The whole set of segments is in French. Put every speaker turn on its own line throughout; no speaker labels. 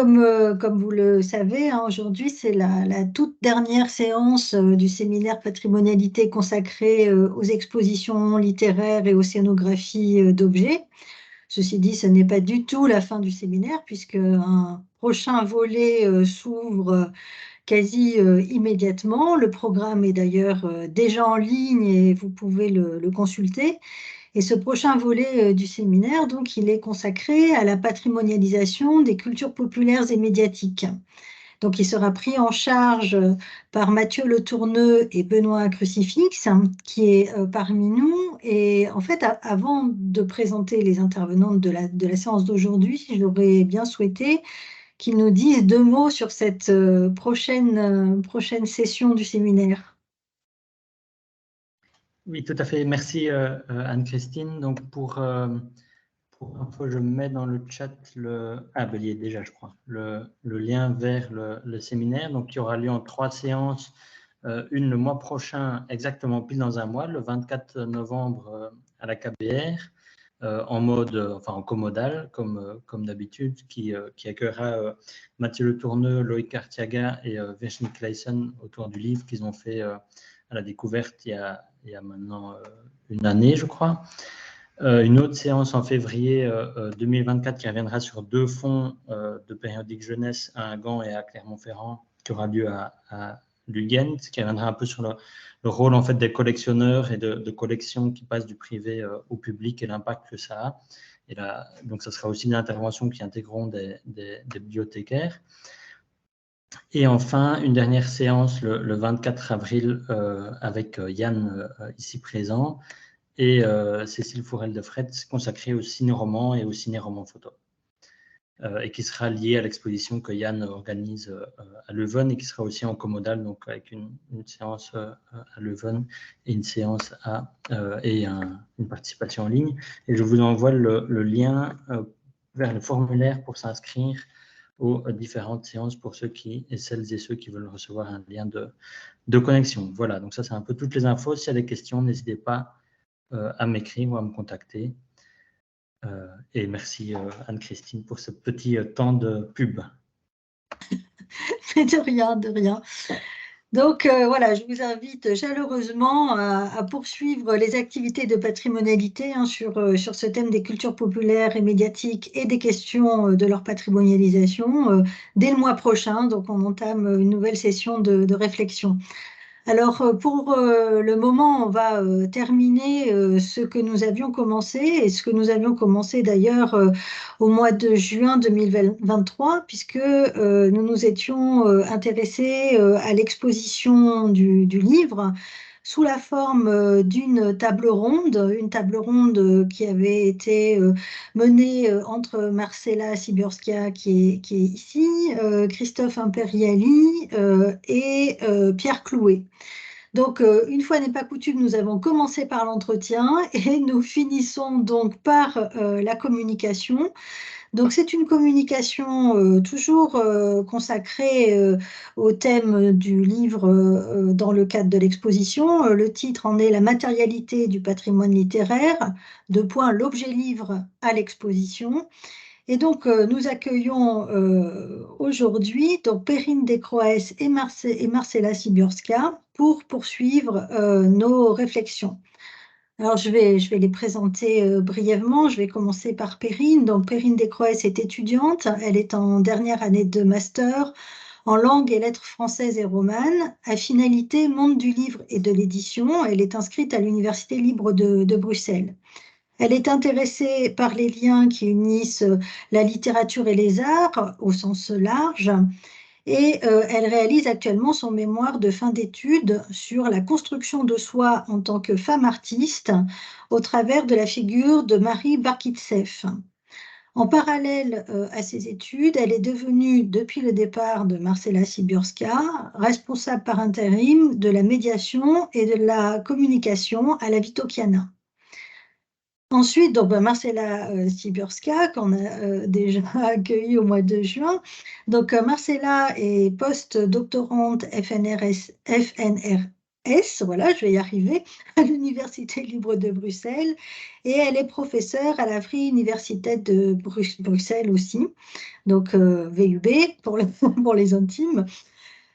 Comme vous le savez, hein, aujourd'hui, c'est la toute dernière séance du séminaire patrimonialité consacrée aux expositions littéraires et aux scénographies d'objets. Ceci dit, ce n'est pas du tout la fin du séminaire, puisque un prochain volet s'ouvre quasi immédiatement. Le programme est d'ailleurs déjà en ligne et vous pouvez le consulter. Et ce prochain volet du séminaire, donc, il est consacré à la patrimonialisation des cultures populaires et médiatiques. Donc, il sera pris en charge par Mathieu Le Tourneux et Benoît Crucifix, qui est parmi nous. Et en fait, avant de présenter les intervenantes de la séance d'aujourd'hui, j'aurais bien souhaité qu'ils nous disent deux mots sur cette prochaine session du séminaire.
Oui, tout à fait. Merci Anne-Christine. Donc pour info, je mets dans le chat il y est déjà, je crois, le lien vers le séminaire. Donc, il y aura lieu en 3 séances, une le mois prochain, exactement pile dans un mois, le 24 novembre à la KBR, en comodal, comme d'habitude, qui accueillera Mathieu Le Tourneux, Loïc Cartiaga et Virginie Clayson autour du livre qu'ils ont fait à la découverte il y a maintenant une année, je crois. Une autre séance en février 2024 qui reviendra sur 2 fonds de périodique jeunesse à Gand et à Clermont-Ferrand, qui aura lieu à Lugent, qui reviendra un peu sur le rôle en fait des collectionneurs et de collections qui passent du privé au public et l'impact que ça a. Et là, donc, ça sera aussi des interventions qui intégreront des bibliothécaires. Et enfin, une dernière séance le 24 avril avec Yann ici présent, et Cécile Fourel de Fret, consacrée au ciné-roman et au ciné-roman photo, et qui sera liée à l'exposition que Yann organise à Leuven et qui sera aussi en comodal, donc avec une séance à Leuven et une séance une participation en ligne. Et je vous envoie le lien vers le formulaire pour s'inscrire aux différentes séances pour celles et ceux qui veulent recevoir un lien de connexion. Voilà, donc ça c'est un peu toutes les infos. S'il y a des questions, n'hésitez pas à m'écrire ou à me contacter. Et merci Anne-Christine pour ce petit temps de pub.
De rien, de rien. Donc voilà, je vous invite chaleureusement à poursuivre les activités de patrimonialité sur ce thème des cultures populaires et médiatiques et des questions de leur patrimonialisation dès le mois prochain. Donc on entame une nouvelle session de réflexion. Alors, pour le moment, on va terminer ce que nous avions commencé, et ce que nous avions commencé d'ailleurs au mois de juin 2023, puisque nous nous étions intéressés à l'exposition du livre sous la forme d'une table ronde, qui avait été menée entre Marcella Siburskia, qui est ici, Christophe Imperiali et Pierre Clouet. Donc, une fois n'est pas coutume, nous avons commencé par l'entretien et nous finissons donc par la communication. Donc, c'est une communication toujours consacrée au thème du livre dans le cadre de l'exposition. Le titre en est « La matérialité du patrimoine littéraire », l'objet livre à l'exposition. Et donc, nous accueillons aujourd'hui donc Perrine Descroès et Marcella Sibiorska pour poursuivre nos réflexions. Alors, je vais les présenter brièvement. Je vais commencer par Perrine. Donc, Perrine Descroès est étudiante. Elle est en dernière année de master en langue et lettres françaises et romanes, à finalité monde du livre et de l'édition. Elle est inscrite à l'Université libre de Bruxelles. Elle est intéressée par les liens qui unissent la littérature et les arts au sens large, et elle réalise actuellement son mémoire de fin d'études sur la construction de soi en tant que femme artiste au travers de la figure de Marie Barkitseff. En parallèle à ses études, elle est devenue, depuis le départ de Marcella Sibiorska, responsable par intérim de la médiation et de la communication à la Vitokiana. Ensuite, donc, Marcella Sibiorska, qu'on a déjà accueillie au mois de juin. Donc, Marcella est post-doctorante FNRS S, voilà, je vais y arriver, à l'Université libre de Bruxelles, et elle est professeure à la Vrije Universiteit de Bruxelles aussi, donc VUB pour les intimes.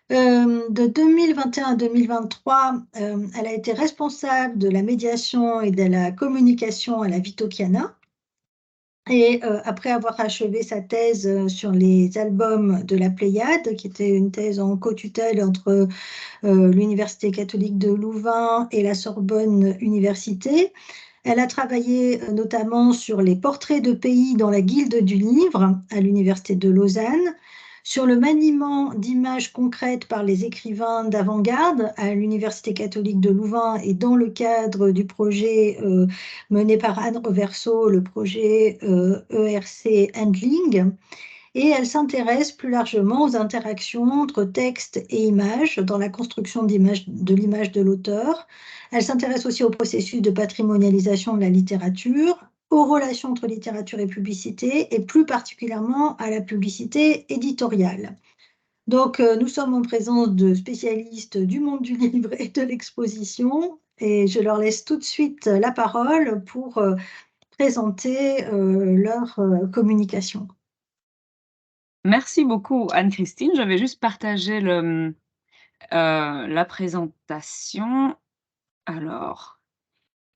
De 2021 à 2023, elle a été responsable de la médiation et de la communication à la Vitokiana. Et après avoir achevé sa thèse sur les albums de la Pléiade, qui était une thèse en co-tutelle entre l'Université catholique de Louvain et la Sorbonne Université, elle a travaillé notamment sur les portraits de pays dans la Guilde du Livre à l'Université de Lausanne, sur le maniement d'images concrètes par les écrivains d'avant-garde à l'Université catholique de Louvain et dans le cadre du projet mené par Anne Reverso, le projet ERC Handling. Et elle s'intéresse plus largement aux interactions entre texte et image dans la construction de l'image de l'auteur. Elle s'intéresse aussi au processus de patrimonialisation de la littérature, aux relations entre littérature et publicité, et plus particulièrement à la publicité éditoriale. Donc, nous sommes en présence de spécialistes du monde du livre et de l'exposition, et je leur laisse tout de suite la parole pour présenter leur communication.
Merci beaucoup, Anne-Christine. Je vais juste partager la présentation. Alors,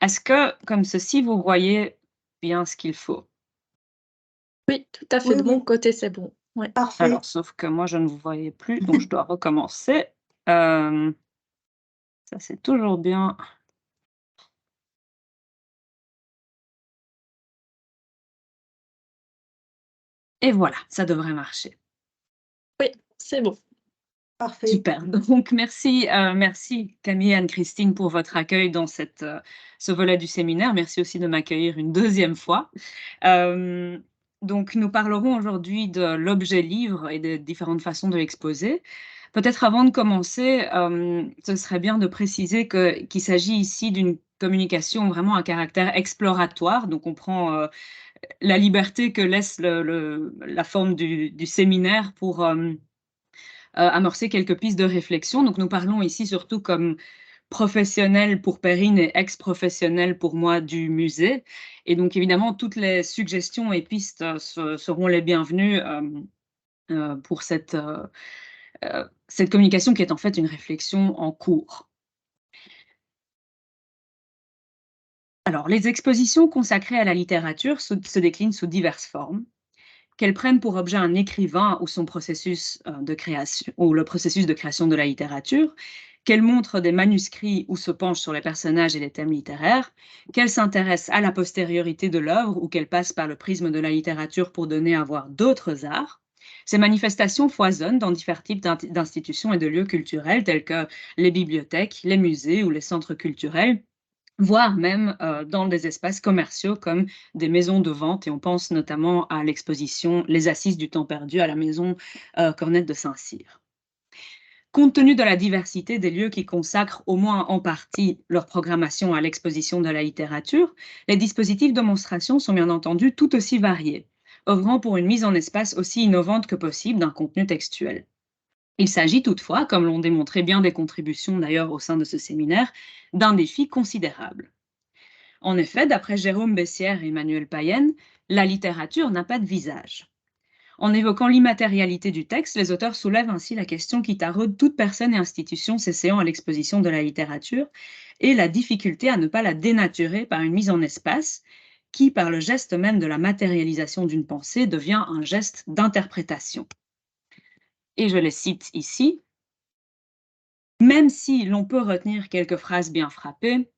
est-ce que, comme ceci, vous voyez bien ce qu'il faut?
Oui, tout à fait.
Oui,
de
oui.
mon côté, c'est bon. Ouais.
Parfait.
Alors, sauf que moi, je ne vous voyais plus, donc je dois recommencer. Ça, c'est toujours bien. Et voilà, ça devrait marcher.
Oui, c'est bon.
Parfait.
Super. Donc, merci Camille et Anne-Christine pour votre accueil dans ce volet du séminaire. Merci aussi de m'accueillir une deuxième fois. Donc, nous parlerons aujourd'hui de l'objet livre et des différentes façons de l'exposer. Peut-être avant de commencer, ce serait bien de préciser qu'il s'agit ici d'une communication vraiment à caractère exploratoire. Donc, on prend la liberté que laisse la forme du séminaire pour amorcer quelques pistes de réflexion. Donc, nous parlons ici surtout comme professionnel pour Perrine et ex-professionnel pour moi du musée. Et donc, évidemment, toutes les suggestions et pistes seront les bienvenues pour cette communication qui est en fait une réflexion en cours. Alors, les expositions consacrées à la littérature se déclinent sous diverses formes, qu'elles prennent pour objet un écrivain ou son processus de création, ou le processus de création de la littérature, qu'elles montrent des manuscrits ou se penchent sur les personnages et les thèmes littéraires, qu'elles s'intéressent à la postériorité de l'œuvre ou qu'elles passent par le prisme de la littérature pour donner à voir d'autres arts. Ces manifestations foisonnent dans différents types d'institutions et de lieux culturels tels que les bibliothèques, les musées ou les centres culturels, voire même dans des espaces commerciaux comme des maisons de vente, et on pense notamment à l'exposition Les Assises du temps perdu à la maison Cornette de Saint-Cyr. Compte tenu de la diversité des lieux qui consacrent au moins en partie leur programmation à l'exposition de la littérature, les dispositifs de monstration sont bien entendu tout aussi variés, œuvrant pour une mise en espace aussi innovante que possible d'un contenu textuel. Il s'agit toutefois, comme l'ont démontré bien des contributions d'ailleurs au sein de ce séminaire, d'un défi considérable. En effet, d'après Jérôme Bessières et Emmanuel Payen, la littérature n'a pas de visage. En évoquant l'immatérialité du texte, les auteurs soulèvent ainsi la question qui taraude toute personne et institution s'essayant à l'exposition de la littérature et la difficulté à ne pas la dénaturer par une mise en espace qui, par le geste même de la matérialisation d'une pensée, devient un geste d'interprétation. Et je les cite ici. Même si l'on peut retenir quelques phrases bien frappées,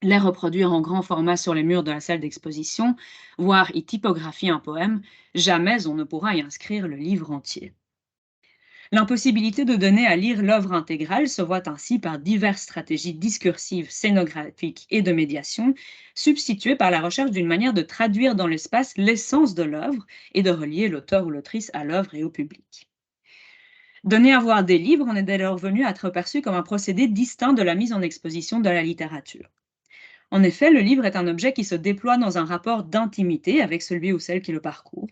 les reproduire en grand format sur les murs de la salle d'exposition, voire y typographier un poème, jamais on ne pourra y inscrire le livre entier. L'impossibilité de donner à lire l'œuvre intégrale se voit ainsi par diverses stratégies discursives, scénographiques et de médiation, substituées par la recherche d'une manière de traduire dans l'espace l'essence de l'œuvre et de relier l'auteur ou l'autrice à l'œuvre et au public. Donner à voir des livres en est dès lors venu à être perçu comme un procédé distinct de la mise en exposition de la littérature. En effet, le livre est un objet qui se déploie dans un rapport d'intimité avec celui ou celle qui le parcourt.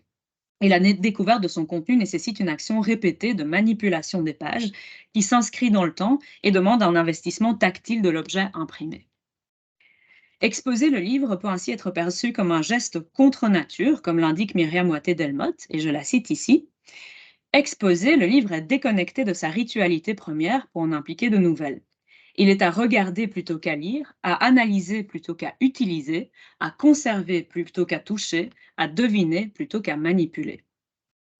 Et la découverte de son contenu nécessite une action répétée de manipulation des pages qui s'inscrit dans le temps et demande un investissement tactile de l'objet imprimé. Exposer le livre peut ainsi être perçu comme un geste contre nature, comme l'indique Myriam Ouattey-Delmotte, et je la cite ici. Exposer, le livre est déconnecté de sa ritualité première pour en impliquer de nouvelles. Il est à regarder plutôt qu'à lire, à analyser plutôt qu'à utiliser, à conserver plutôt qu'à toucher, à deviner plutôt qu'à manipuler.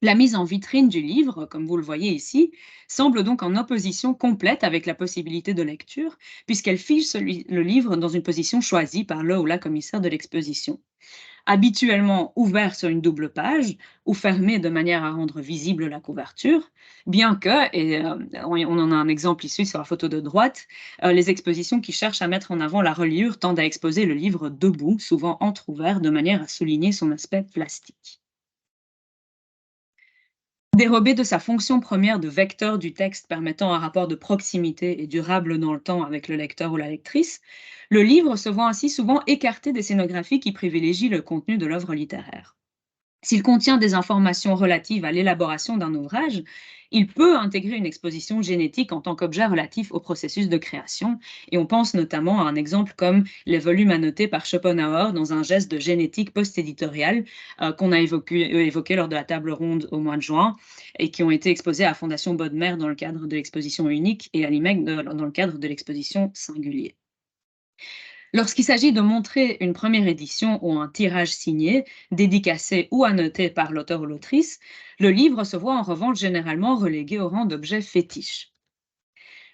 La mise en vitrine du livre, comme vous le voyez ici, semble donc en opposition complète avec la possibilité de lecture, puisqu'elle fiche le livre dans une position choisie par le ou la commissaire de l'exposition. Habituellement ouvert sur une double page ou fermé de manière à rendre visible la couverture, bien que, et on en a un exemple ici sur la photo de droite, les expositions qui cherchent à mettre en avant la reliure tendent à exposer le livre debout, souvent entrouvert, de manière à souligner son aspect plastique. Dérobé de sa fonction première de vecteur du texte permettant un rapport de proximité et durable dans le temps avec le lecteur ou la lectrice, le livre se voit ainsi souvent écarté des scénographies qui privilégient le contenu de l'œuvre littéraire. S'il contient des informations relatives à l'élaboration d'un ouvrage, il peut intégrer une exposition génétique en tant qu'objet relatif au processus de création, et on pense notamment à un exemple comme les volumes annotés par Schopenhauer dans un geste de génétique post-éditoriale qu'on a évoqué lors de la table ronde au mois de juin, et qui ont été exposés à la Fondation Bodmer dans le cadre de l'exposition unique et à l'IMEC dans le cadre de l'exposition singulier. Lorsqu'il s'agit de montrer une première édition ou un tirage signé, dédicacé ou annoté par l'auteur ou l'autrice, le livre se voit en revanche généralement relégué au rang d'objet fétiche.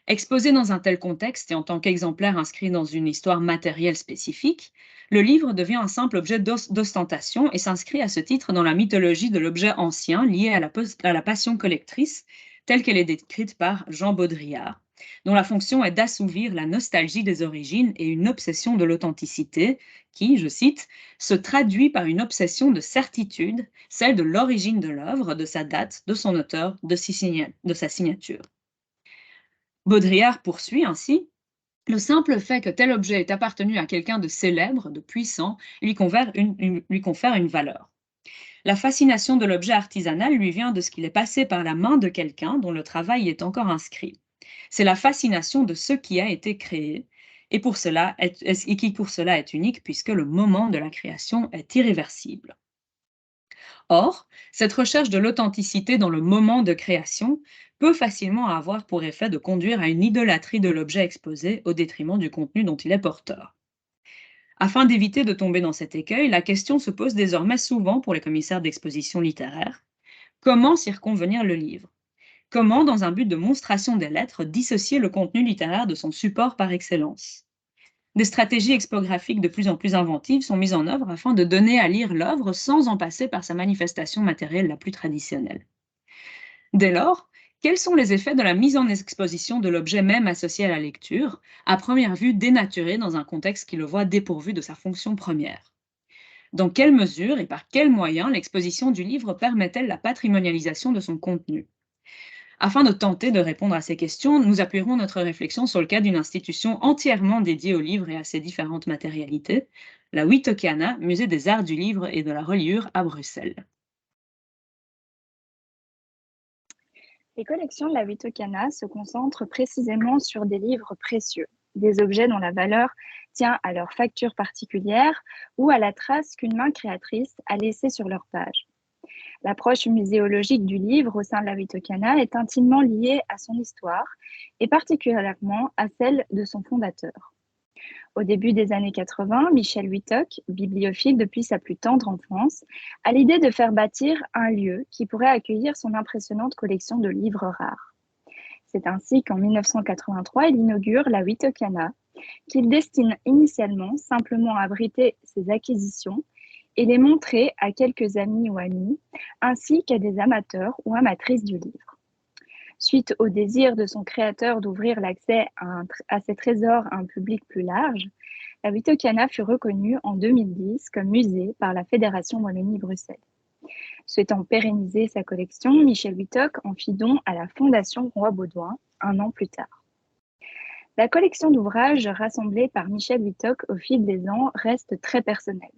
Exposé dans un tel contexte et en tant qu'exemplaire inscrit dans une histoire matérielle spécifique, le livre devient un simple objet d'ostentation et s'inscrit à ce titre dans la mythologie de l'objet ancien lié à la passion collectrice, telle qu'elle est décrite par Jean Baudrillard, dont la fonction est d'assouvir la nostalgie des origines et une obsession de l'authenticité qui, je cite, se traduit par une obsession de certitude, celle de l'origine de l'œuvre, de sa date, de son auteur, de sa signature. Baudrillard poursuit ainsi: le simple fait que tel objet ait appartenu à quelqu'un de célèbre, de puissant, lui confère une valeur. La fascination de l'objet artisanal lui vient de ce qu'il est passé par la main de quelqu'un dont le travail est encore inscrit. C'est la fascination de ce qui a été créé, et qui pour cela est unique puisque le moment de la création est irréversible. Or, cette recherche de l'authenticité dans le moment de création peut facilement avoir pour effet de conduire à une idolâtrie de l'objet exposé au détriment du contenu dont il est porteur. Afin d'éviter de tomber dans cet écueil, la question se pose désormais souvent pour les commissaires d'exposition littéraire: comment circonvenir le livre? Comment, dans un but de monstration des lettres, dissocier le contenu littéraire de son support par excellence? Des stratégies expographiques de plus en plus inventives sont mises en œuvre afin de donner à lire l'œuvre sans en passer par sa manifestation matérielle la plus traditionnelle. Dès lors, quels sont les effets de la mise en exposition de l'objet même associé à la lecture, à première vue dénaturé dans un contexte qui le voit dépourvu de sa fonction première? Dans quelle mesure et par quels moyens l'exposition du livre permet-elle la patrimonialisation de son contenu? Afin de tenter de répondre à ces questions, nous appuierons notre réflexion sur le cas d'une institution entièrement dédiée au livre et à ses différentes matérialités, la Wittockiana, Musée des Arts du Livre et de la Reliure à Bruxelles.
Les collections de la Wittockiana se concentrent précisément sur des livres précieux, des objets dont la valeur tient à leur facture particulière ou à la trace qu'une main créatrice a laissée sur leur page. L'approche muséologique du livre au sein de la Wittockiana est intimement liée à son histoire et particulièrement à celle de son fondateur. Au début des années 80, Michel Wittock, bibliophile depuis sa plus tendre enfance, a l'idée de faire bâtir un lieu qui pourrait accueillir son impressionnante collection de livres rares. C'est ainsi qu'en 1983, il inaugure la Wittockiana, qu'il destine initialement simplement à abriter ses acquisitions et les montrer à quelques amis ou amis, ainsi qu'à des amateurs ou amatrices du livre. Suite au désir de son créateur d'ouvrir l'accès à ces trésors à un public plus large, la Wittockiana fut reconnue en 2010 comme musée par la Fédération Wallonie-Bruxelles. Souhaitant pérenniser sa collection, Michel Wittock en fit don à la Fondation Roi Baudouin un an plus tard. La collection d'ouvrages rassemblés par Michel Wittock au fil des ans reste très personnelle,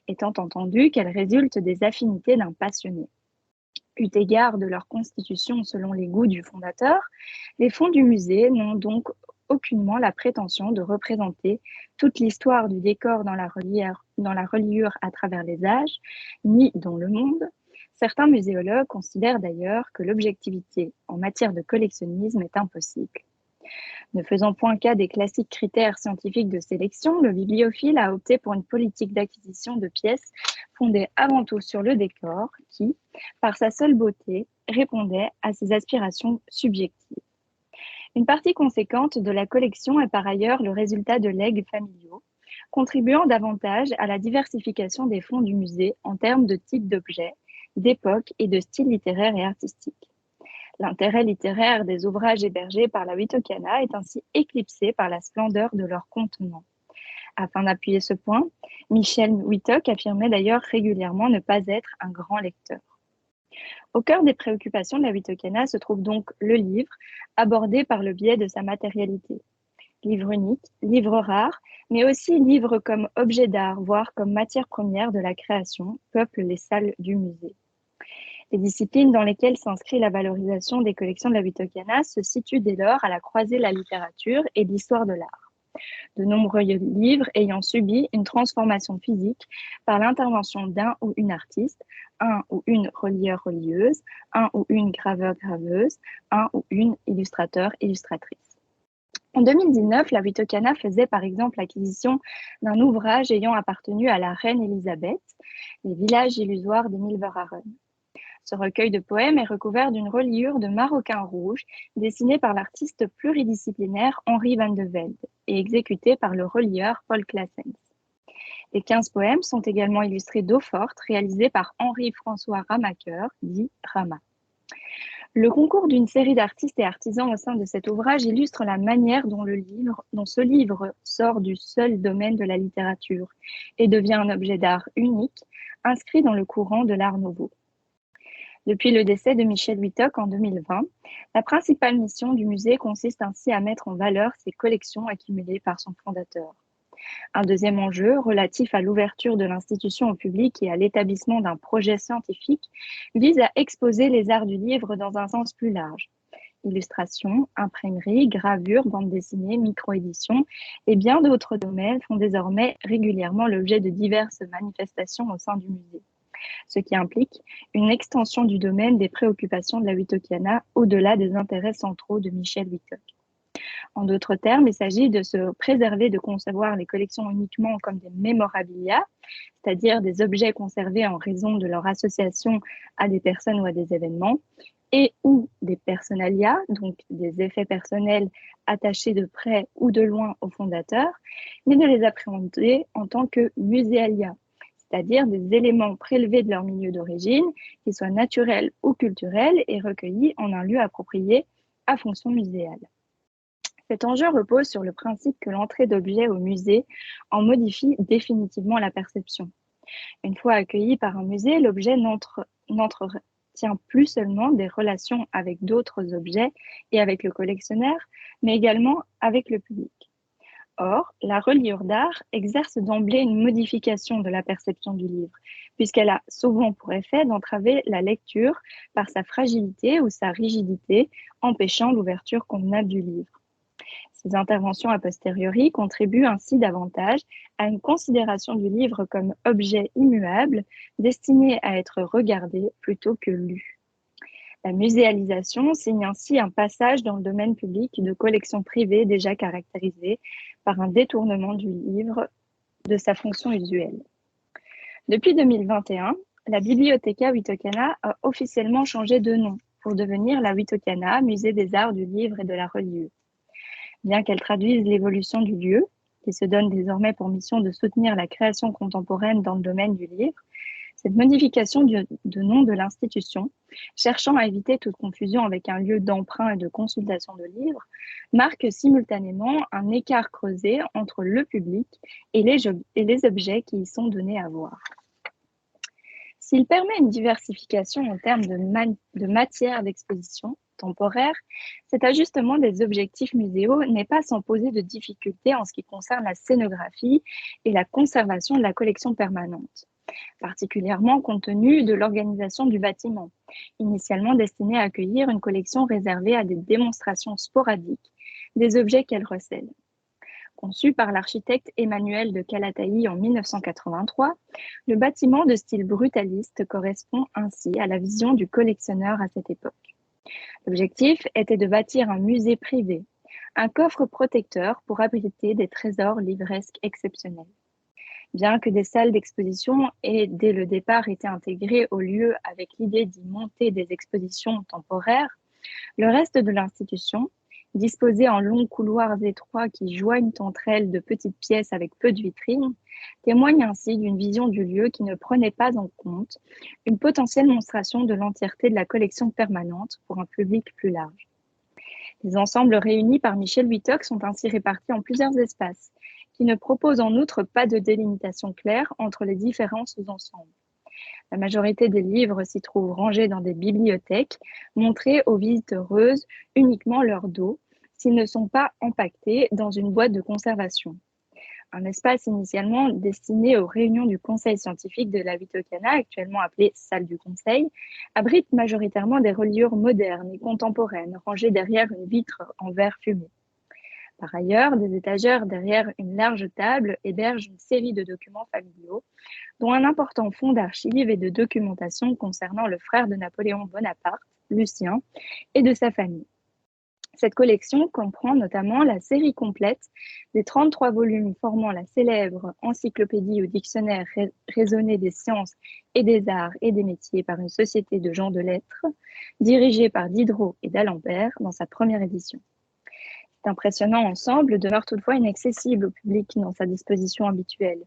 étant entendu qu'elle résulte des affinités d'un passionné. eu égard de leur constitution selon les goûts du fondateur, les fonds du musée n'ont donc aucunement la prétention de représenter toute l'histoire du décor dans la reliure à travers les âges, ni dans le monde. Certains muséologues considèrent d'ailleurs que l'objectivité en matière de collectionnisme est impossible. Ne faisant point cas des classiques critères scientifiques de sélection, le bibliophile a opté pour une politique d'acquisition de pièces fondée avant tout sur le décor qui, par sa seule beauté, répondait à ses aspirations subjectives. Une partie conséquente de la collection est par ailleurs le résultat de legs familiaux, contribuant davantage à la diversification des fonds du musée en termes de type d'objets, d'époque et de style littéraire et artistique. L'intérêt littéraire des ouvrages hébergés par la Wittokana est ainsi éclipsé par la splendeur de leur contenant. Afin d'appuyer ce point, Michel Wittok affirmait d'ailleurs régulièrement ne pas être un grand lecteur. Au cœur des préoccupations de la Wittokana se trouve donc le livre, abordé par le biais de sa matérialité. Livre unique, livre rare, mais aussi livre comme objet d'art, voire comme matière première de la création, peuplent les salles du musée. Les disciplines dans lesquelles s'inscrit la valorisation des collections de la Wittokana se situent dès lors à la croisée de la littérature et de l'histoire de l'art. De nombreux livres ayant subi une transformation physique par l'intervention d'un ou une artiste, un ou une relieur-relieuse, un ou une graveur-graveuse, un ou une illustrateur-illustratrice. En 2019, la Wittokana faisait par exemple l'acquisition d'un ouvrage ayant appartenu à la reine Élisabeth, Les villages illusoires d'Émile Verhaeren. Ce recueil de poèmes est recouvert d'une reliure de maroquin rouge dessinée par l'artiste pluridisciplinaire Henri van de Velde et exécutée par le relieur Paul Claessens. Les 15 poèmes sont également illustrés d'eau forte réalisés par Henri-François Ramaker, dit Rama. Le concours d'une série d'artistes et artisans au sein de cet ouvrage illustre la manière dont ce livre sort du seul domaine de la littérature et devient un objet d'art unique, inscrit dans le courant de l'art nouveau. Depuis le décès de Michel Wittok en 2020, la principale mission du musée consiste ainsi à mettre en valeur ses collections accumulées par son fondateur. Un deuxième enjeu, relatif à l'ouverture de l'institution au public et à l'établissement d'un projet scientifique, vise à exposer les arts du livre dans un sens plus large. Illustration, imprimerie, gravure, bande dessinée, micro-édition et bien d'autres domaines font désormais régulièrement l'objet de diverses manifestations au sein du musée, ce qui implique une extension du domaine des préoccupations de la Wittokana au-delà des intérêts centraux de Michel Wittok. En d'autres termes, il s'agit de se préserver de concevoir les collections uniquement comme des mémorabilia, c'est-à-dire des objets conservés en raison de leur association à des personnes ou à des événements, et ou des personalia, donc des effets personnels attachés de près ou de loin au fondateur, mais de les appréhender en tant que muséalia, c'est-à-dire des éléments prélevés de leur milieu d'origine, qu'ils soient naturels ou culturels, et recueillis en un lieu approprié à fonction muséale. Cet enjeu repose sur le principe que l'entrée d'objets au musée en modifie définitivement la perception. Une fois accueilli par un musée, l'objet n'entretient plus seulement des relations avec d'autres objets et avec le collectionneur, mais également avec le public. Or, la reliure d'art exerce d'emblée une modification de la perception du livre, puisqu'elle a souvent pour effet d'entraver la lecture par sa fragilité ou sa rigidité, empêchant l'ouverture convenable du livre. Ces interventions a posteriori contribuent ainsi davantage à une considération du livre comme objet immuable, destiné à être regardé plutôt que lu. La muséalisation signe ainsi un passage dans le domaine public de collections privées déjà caractérisées par un détournement du livre de sa fonction usuelle. Depuis 2021, la Biblioteca Wittokana a officiellement changé de nom pour devenir la Wittokana, Musée des Arts du Livre et de la Reliure. Bien qu'elle traduise l'évolution du lieu, qui se donne désormais pour mission de soutenir la création contemporaine dans le domaine du livre, cette modification de nom de l'institution, cherchant à éviter toute confusion avec un lieu d'emprunt et de consultation de livres, marque simultanément un écart creusé entre le public et les objets qui y sont donnés à voir. S'il permet une diversification en termes de matière d'exposition temporaire, cet ajustement des objectifs muséaux n'est pas sans poser de difficultés en ce qui concerne la scénographie et la conservation de la collection permanente. particulièrement compte tenu de l'organisation du bâtiment, initialement destiné à accueillir une collection réservée à des démonstrations sporadiques des objets qu'elle recèle. Conçu par l'architecte Emmanuel de Calatayud en 1983, le bâtiment de style brutaliste correspond ainsi à la vision du collectionneur à cette époque. L'objectif était de bâtir un musée privé, un coffre protecteur pour abriter des trésors livresques exceptionnels. Bien que des salles d'exposition aient dès le départ été intégrées au lieu avec l'idée d'y monter des expositions temporaires, le reste de l'institution, disposé en longs couloirs étroits qui joignent entre elles de petites pièces avec peu de vitrines, témoigne ainsi d'une vision du lieu qui ne prenait pas en compte une potentielle monstration de l'entièreté de la collection permanente pour un public plus large. Les ensembles réunis par Michel Wittock sont ainsi répartis en plusieurs espaces, qui ne proposent en outre pas de délimitation claire entre les différents sous-ensembles. La majorité des livres s'y trouvent rangés dans des bibliothèques, montrés aux visiteuses uniquement leur dos, s'ils ne sont pas empaquetés dans une boîte de conservation. Un espace initialement destiné aux réunions du conseil scientifique de la Wittockiana, actuellement appelé salle du conseil, abrite majoritairement des reliures modernes et contemporaines, rangées derrière une vitre en verre fumé. Par ailleurs, des étagères derrière une large table hébergent une série de documents familiaux, dont un important fonds d'archives et de documentation concernant le frère de Napoléon Bonaparte, Lucien, et de sa famille. Cette collection comprend notamment la série complète des 33 volumes formant la célèbre encyclopédie ou dictionnaire raisonné des sciences et des arts et des métiers par une société de gens de lettres, dirigée par Diderot et d'Alembert dans sa première édition. Cet impressionnant ensemble demeure toutefois inaccessible au public dans sa disposition habituelle.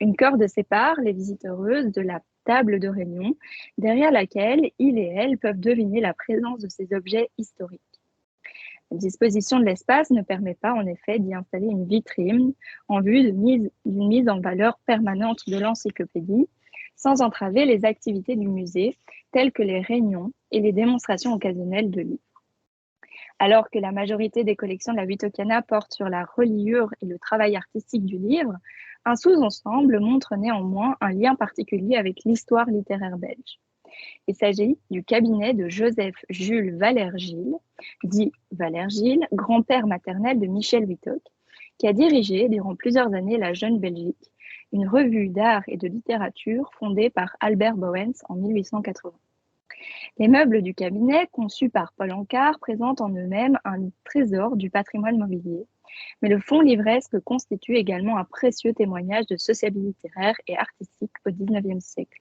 Une corde sépare les visiteuses de la table de réunion, derrière laquelle il et elle peuvent deviner la présence de ces objets historiques. La disposition de l'espace ne permet pas en effet d'y installer une vitrine en vue d'une mise en valeur permanente de l'encyclopédie, sans entraver les activités du musée, telles que les réunions et les démonstrations occasionnelles de livres. Alors que la majorité des collections de la Wittockiana portent sur la reliure et le travail artistique du livre, un sous-ensemble montre néanmoins un lien particulier avec l'histoire littéraire belge. Il s'agit du cabinet de Joseph-Jules Valère-Gilles, dit Valère-Gilles, grand-père maternel de Michel Wittock, qui a dirigé durant plusieurs années La Jeune Belgique, une revue d'art et de littérature fondée par Albert Bowens en 1880. Les meubles du cabinet, conçus par Paul Ancart, présentent en eux-mêmes un trésor du patrimoine mobilier, mais le fonds livresque constitue également un précieux témoignage de sociabilité littéraire et artistique au XIXe siècle.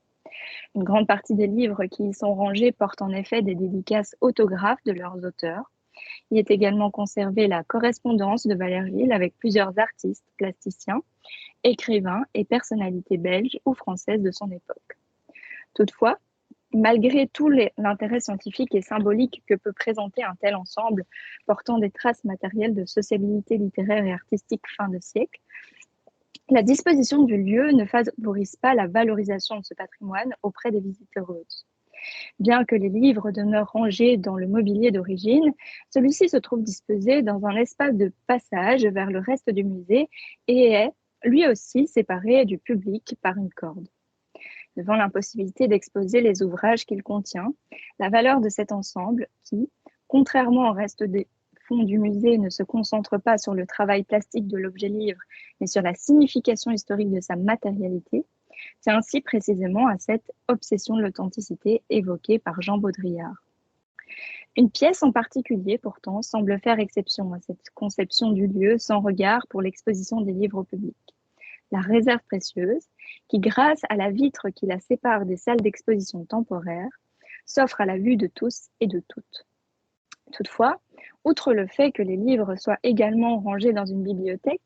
Une grande partie des livres qui y sont rangés portent en effet des dédicaces autographes de leurs auteurs. Il est également conservé la correspondance de Valère-Gilles avec plusieurs artistes, plasticiens, écrivains et personnalités belges ou françaises de son époque. Toutefois, malgré tout l'intérêt scientifique et symbolique que peut présenter un tel ensemble portant des traces matérielles de sociabilité littéraire et artistique fin de siècle, la disposition du lieu ne favorise pas la valorisation de ce patrimoine auprès des visiteuses. Bien que les livres demeurent rangés dans le mobilier d'origine, celui-ci se trouve disposé dans un espace de passage vers le reste du musée et est, lui aussi, séparé du public par une corde. Devant l'impossibilité d'exposer les ouvrages qu'il contient, la valeur de cet ensemble, qui, contrairement au reste des fonds du musée, ne se concentre pas sur le travail plastique de l'objet livre, mais sur la signification historique de sa matérialité, tient ainsi précisément à cette obsession de l'authenticité évoquée par Jean Baudrillard. Une pièce en particulier, pourtant, semble faire exception à cette conception du lieu sans regard pour l'exposition des livres au public. La réserve précieuse, qui, grâce à la vitre qui la sépare des salles d'exposition temporaires, s'offre à la vue de tous et de toutes. Toutefois, outre le fait que les livres soient également rangés dans une bibliothèque,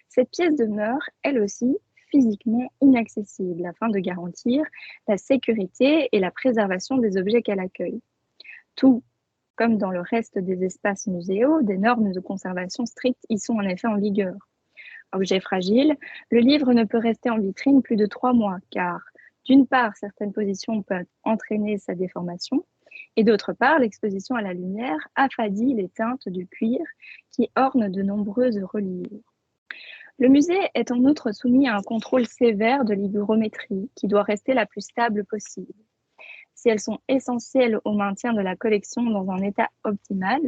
cette pièce demeure, elle aussi, physiquement inaccessible afin de garantir la sécurité et la préservation des objets qu'elle accueille. Tout comme dans le reste des espaces muséaux, des normes de conservation strictes y sont en effet en vigueur. Objet fragile, le livre ne peut rester en vitrine plus de 3 mois car, d'une part, certaines positions peuvent entraîner sa déformation et d'autre part, l'exposition à la lumière affadit les teintes du cuir qui ornent de nombreuses reliures. Le musée est en outre soumis à un contrôle sévère de l'hygrométrie qui doit rester la plus stable possible. Si elles sont essentielles au maintien de la collection dans un état optimal,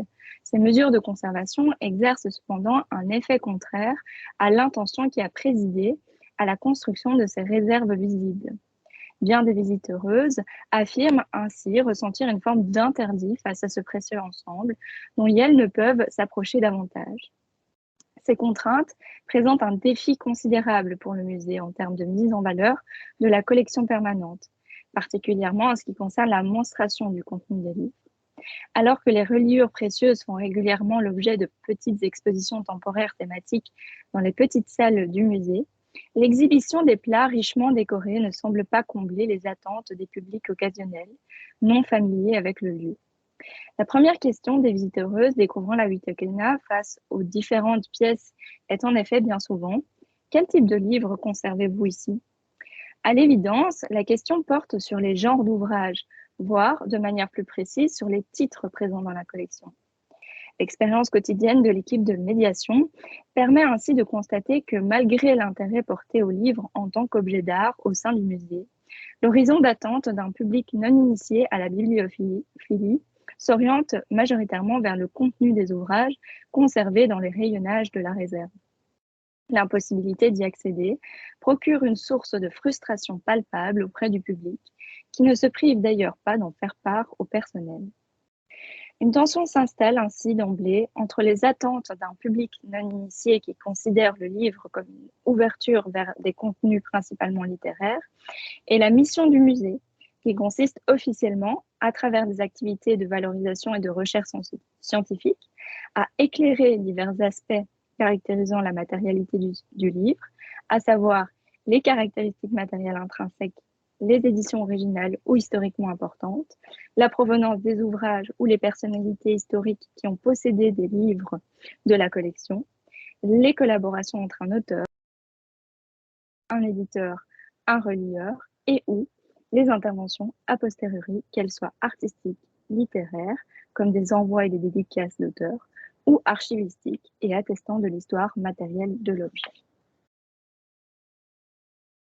ces mesures de conservation exercent cependant un effet contraire à l'intention qui a présidé à la construction de ces réserves visibles. Bien des visiteuses affirment ainsi ressentir une forme d'interdit face à ce précieux ensemble dont elles ne peuvent s'approcher davantage. Ces contraintes présentent un défi considérable pour le musée en termes de mise en valeur de la collection permanente, particulièrement en ce qui concerne la monstration du contenu des livres. Alors que les reliures précieuses font régulièrement l'objet de petites expositions temporaires thématiques dans les petites salles du musée, l'exhibition des plats richement décorés ne semble pas combler les attentes des publics occasionnels, non familiers avec le lieu. La première question des visiteuses découvrant la Wittekena face aux différentes pièces est en effet bien souvent « Quel type de livre conservez-vous ici ?» À l'évidence, la question porte sur les genres d'ouvrages, voire de manière plus précise sur les titres présents dans la collection. L'expérience quotidienne de l'équipe de médiation permet ainsi de constater que malgré l'intérêt porté au livre en tant qu'objet d'art au sein du musée, l'horizon d'attente d'un public non initié à la bibliophilie s'oriente majoritairement vers le contenu des ouvrages conservés dans les rayonnages de la réserve. L'impossibilité d'y accéder procure une source de frustration palpable auprès du public, qui ne se prive d'ailleurs pas d'en faire part au personnel. Une tension s'installe ainsi d'emblée entre les attentes d'un public non initié qui considère le livre comme une ouverture vers des contenus principalement littéraires et la mission du musée, qui consiste officiellement, à travers des activités de valorisation et de recherche scientifique, à éclairer divers aspects caractérisant la matérialité du livre, à savoir les caractéristiques matérielles intrinsèques, les éditions originales ou historiquement importantes, la provenance des ouvrages ou les personnalités historiques qui ont possédé des livres de la collection, les collaborations entre un auteur, un éditeur, un relieur et ou les interventions a posteriori, qu'elles soient artistiques, littéraires, comme des envois et des dédicaces d'auteurs, ou archivistiques et attestant de l'histoire matérielle de l'objet.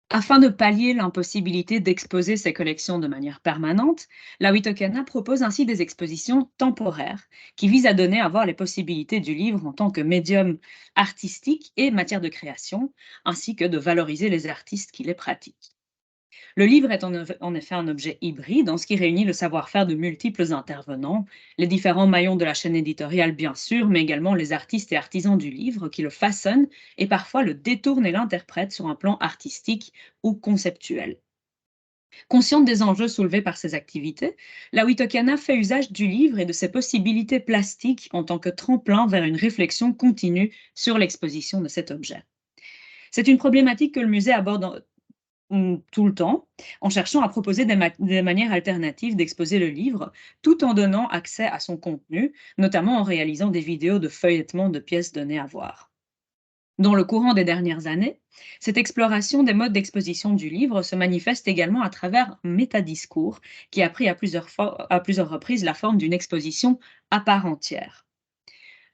Afin de pallier l'impossibilité d'exposer ces collections de manière permanente, la Wittekena propose ainsi des expositions temporaires qui visent à donner à voir les possibilités du livre en tant que médium artistique et matière de création, ainsi que de valoriser les artistes qui les pratiquent. Le livre est en effet un objet hybride, en ce qui réunit le savoir-faire de multiples intervenants, les différents maillons de la chaîne éditoriale bien sûr, mais également les artistes et artisans du livre qui le façonnent et parfois le détournent et l'interprètent sur un plan artistique ou conceptuel. Consciente des enjeux soulevés par ces activités, la Wittekena fait usage du livre et de ses possibilités plastiques en tant que tremplin vers une réflexion continue sur l'exposition de cet objet. C'est une problématique que le musée aborde tout le temps, en cherchant à proposer des manières alternatives d'exposer le livre, tout en donnant accès à son contenu, notamment en réalisant des vidéos de feuillettement de pièces données à voir. Dans le courant des dernières années, cette exploration des modes d'exposition du livre se manifeste également à travers un métadiscours qui a pris à plusieurs reprises la forme d'une exposition à part entière.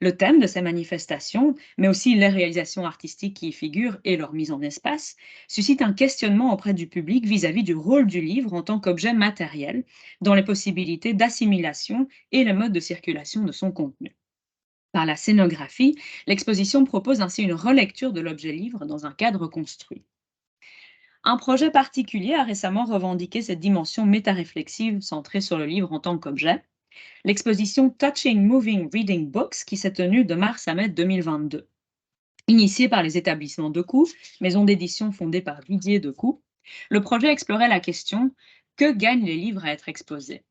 Le thème de ces manifestations, mais aussi les réalisations artistiques qui y figurent et leur mise en espace, suscite un questionnement auprès du public vis-à-vis du rôle du livre en tant qu'objet matériel, dans les possibilités d'assimilation et les modes de circulation de son contenu. Par la scénographie, l'exposition propose ainsi une relecture de l'objet livre dans un cadre construit. Un projet particulier a récemment revendiqué cette dimension métaréflexive centrée sur le livre en tant qu'objet, l'exposition Touching Moving Reading Books qui s'est tenue de mars à mai 2022. Initiée par les établissements Decaux, maison d'édition fondée par Didier Decaux, le projet explorait la question « Que gagnent les livres à être exposés ?»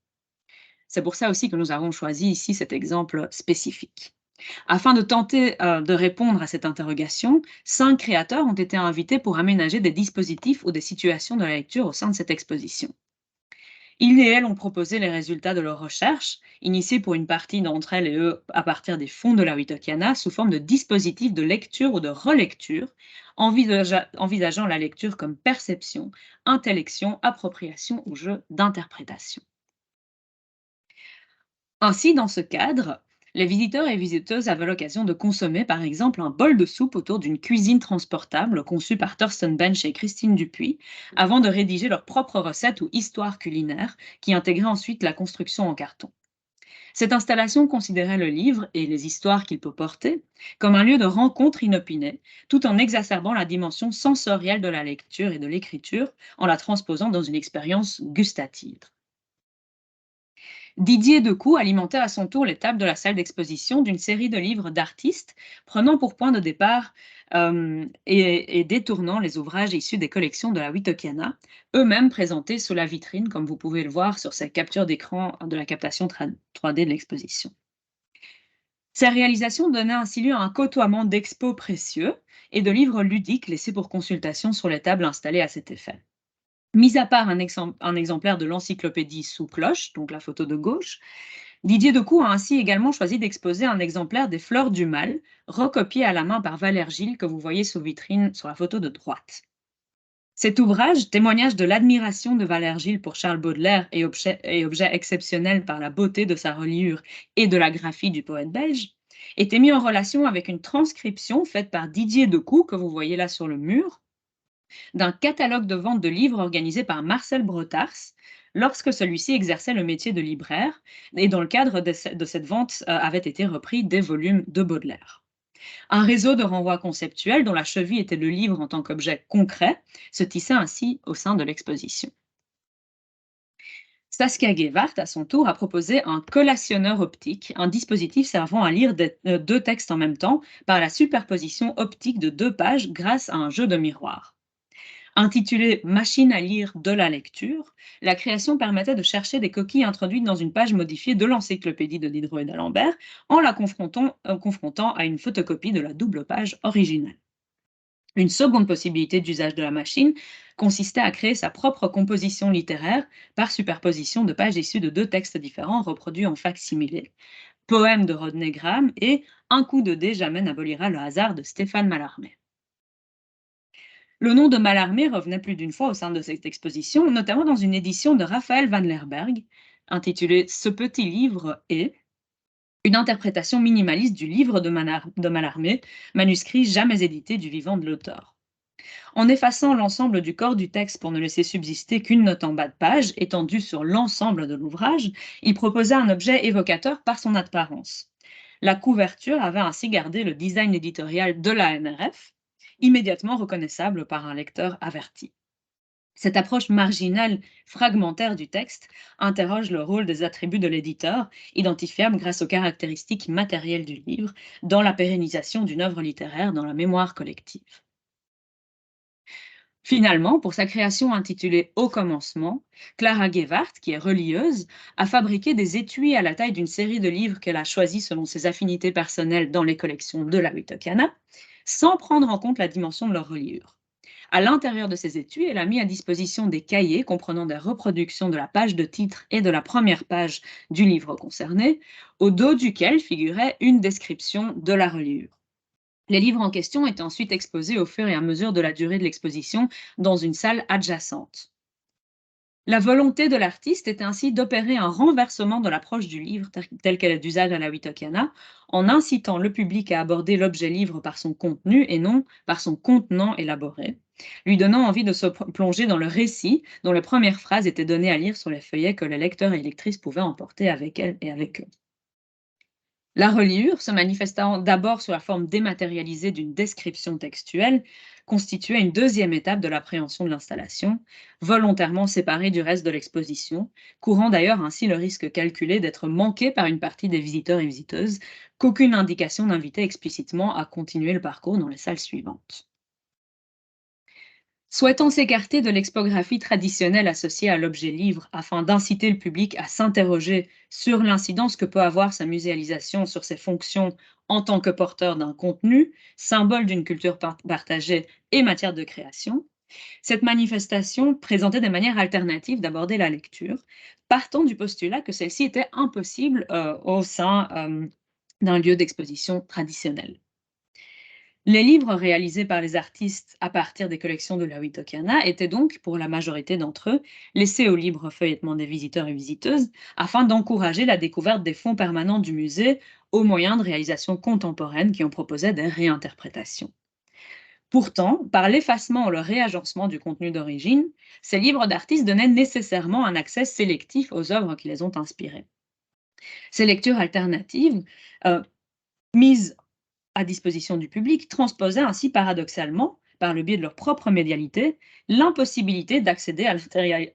C'est pour ça aussi que nous avons choisi ici cet exemple spécifique. Afin de tenter de répondre à cette interrogation, 5 créateurs ont été invités pour aménager des dispositifs ou des situations de la lecture au sein de cette exposition. Ils et elles ont proposé les résultats de leurs recherches, initiées pour une partie d'entre elles et eux à partir des fonds de la Wittekena, sous forme de dispositifs de lecture ou de relecture, envisageant la lecture comme perception, intellection, appropriation ou jeu d'interprétation. Ainsi, dans ce cadre, Les visiteurs et visiteuses avaient l'occasion de consommer par exemple un bol de soupe autour d'une cuisine transportable conçue par Thorsten Bench et Christine Dupuis, avant de rédiger leur propre recette ou histoire culinaire qui intégrait ensuite la construction en carton. Cette installation considérait le livre et les histoires qu'il peut porter comme un lieu de rencontre inopinée, tout en exacerbant la dimension sensorielle de la lecture et de l'écriture en la transposant dans une expérience gustative. Didier Decoux alimentait à son tour les tables de la salle d'exposition d'une série de livres d'artistes, prenant pour point de départ et détournant les ouvrages issus des collections de la Wittokiana, eux-mêmes présentés sous la vitrine, comme vous pouvez le voir sur cette capture d'écran de la captation 3D de l'exposition. Ces réalisations donnaient ainsi lieu à un côtoiement d'expos précieux et de livres ludiques laissés pour consultation sur les tables installées à cet effet. Mis à part un exemplaire de l'encyclopédie sous cloche, donc la photo de gauche, Didier Decoux a ainsi également choisi d'exposer un exemplaire des Fleurs du Mal, recopié à la main par Valère Gilles, que vous voyez sous vitrine sur la photo de droite. Cet ouvrage, témoignage de l'admiration de Valère Gilles pour Charles Baudelaire et objet exceptionnel par la beauté de sa reliure et de la graphie du poète belge, était mis en relation avec une transcription faite par Didier Decoux, que vous voyez là sur le mur, d'un catalogue de vente de livres organisé par Marcel Brotars lorsque celui-ci exerçait le métier de libraire, et dans le cadre de cette vente avaient été repris des volumes de Baudelaire. Un réseau de renvois conceptuels dont la cheville était le livre en tant qu'objet concret se tissait ainsi au sein de l'exposition. Saskia Gewart, à son tour, a proposé un collationneur optique, un dispositif servant à lire deux textes en même temps par la superposition optique de 2 pages grâce à un jeu de miroir. Intitulée « Machine à lire de la lecture », la création permettait de chercher des coquilles introduites dans une page modifiée de l'encyclopédie de Diderot et d'Alembert en la confrontant à une photocopie de la double page originale. Une seconde possibilité d'usage de la machine consistait à créer sa propre composition littéraire par superposition de pages issues de 2 textes différents reproduits en fac-similé. Poème de Rodney Graham et Un coup de dé jamais n'abolira le hasard de Stéphane Mallarmé. Le nom de Mallarmé revenait plus d'une fois au sein de cette exposition, notamment dans une édition de Raphaël van Lerberghe, intitulée « Ce petit livre est », une interprétation minimaliste du livre de Mallarmé, manuscrit jamais édité du vivant de l'auteur. En effaçant l'ensemble du corps du texte pour ne laisser subsister qu'une note en bas de page, étendue sur l'ensemble de l'ouvrage, il proposa un objet évocateur par son apparence. La couverture avait ainsi gardé le design éditorial de la NRF, immédiatement reconnaissable par un lecteur averti. Cette approche marginale, fragmentaire du texte interroge le rôle des attributs de l'éditeur, identifiables grâce aux caractéristiques matérielles du livre, dans la pérennisation d'une œuvre littéraire dans la mémoire collective. Finalement, pour sa création intitulée « Au commencement », Clara Gewart, qui est relieuse, a fabriqué des étuis à la taille d'une série de livres qu'elle a choisis selon ses affinités personnelles dans les collections de la Wittokiana, sans prendre en compte la dimension de leur reliure. À l'intérieur de ces étuis, elle a mis à disposition des cahiers comprenant des reproductions de la page de titre et de la première page du livre concerné, au dos duquel figurait une description de la reliure. Les livres en question étaient ensuite exposés au fur et à mesure de la durée de l'exposition dans une salle adjacente. La volonté de l'artiste était ainsi d'opérer un renversement de l'approche du livre telle qu'elle est d'usage à la Wittokiana, en incitant le public à aborder l'objet livre par son contenu et non par son contenant élaboré, lui donnant envie de se plonger dans le récit dont les premières phrases étaient données à lire sur les feuillets que les lecteurs et lectrices pouvaient emporter avec elles et avec eux. La reliure, se manifestant d'abord sous la forme dématérialisée d'une description textuelle, constituait une deuxième étape de l'appréhension de l'installation, volontairement séparée du reste de l'exposition, courant d'ailleurs ainsi le risque calculé d'être manqué par une partie des visiteurs et visiteuses, qu'aucune indication n'invitait explicitement à continuer le parcours dans les salles suivantes. Souhaitant s'écarter de l'expographie traditionnelle associée à l'objet livre afin d'inciter le public à s'interroger sur l'incidence que peut avoir sa muséalisation sur ses fonctions en tant que porteur d'un contenu, symbole d'une culture partagée et matière de création, cette manifestation présentait des manières alternatives d'aborder la lecture, partant du postulat que celle-ci était impossible au sein d'un lieu d'exposition traditionnel. Les livres réalisés par les artistes à partir des collections de la Wittokiana étaient donc, pour la majorité d'entre eux, laissés au libre feuilletement des visiteurs et visiteuses afin d'encourager la découverte des fonds permanents du musée au moyen de réalisations contemporaines qui en proposaient des réinterprétations. Pourtant, par l'effacement ou le réagencement du contenu d'origine, ces livres d'artistes donnaient nécessairement un accès sélectif aux œuvres qui les ont inspirées. Ces lectures alternatives, mises à disposition du public, transposaient ainsi paradoxalement, par le biais de leur propre médialité, l'impossibilité d'accéder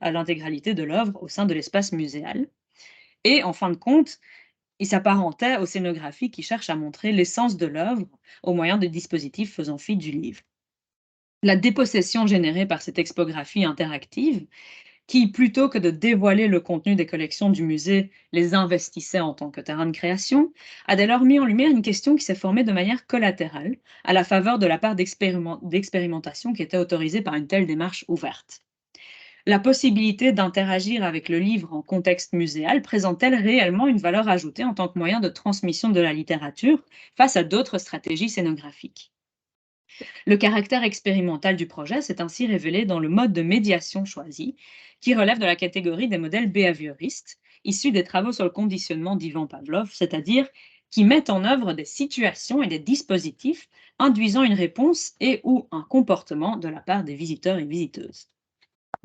à l'intégralité de l'œuvre au sein de l'espace muséal. Et en fin de compte, ils s'apparentaient aux scénographies qui cherchent à montrer l'essence de l'œuvre au moyen de dispositifs faisant fi du livre. La dépossession générée par cette expographie interactive, qui, plutôt que de dévoiler le contenu des collections du musée, les investissait en tant que terrain de création, a dès lors mis en lumière une question qui s'est formée de manière collatérale, à la faveur de la part d'expérimentations qui étaient autorisées par une telle démarche ouverte. La possibilité d'interagir avec le livre en contexte muséal présente-t-elle réellement une valeur ajoutée en tant que moyen de transmission de la littérature face à d'autres stratégies scénographiques? Le caractère expérimental du projet s'est ainsi révélé dans le mode de médiation choisi, qui relève de la catégorie des modèles behavioristes, issus des travaux sur le conditionnement d'Ivan Pavlov, c'est-à-dire qui mettent en œuvre des situations et des dispositifs induisant une réponse et ou un comportement de la part des visiteurs et visiteuses.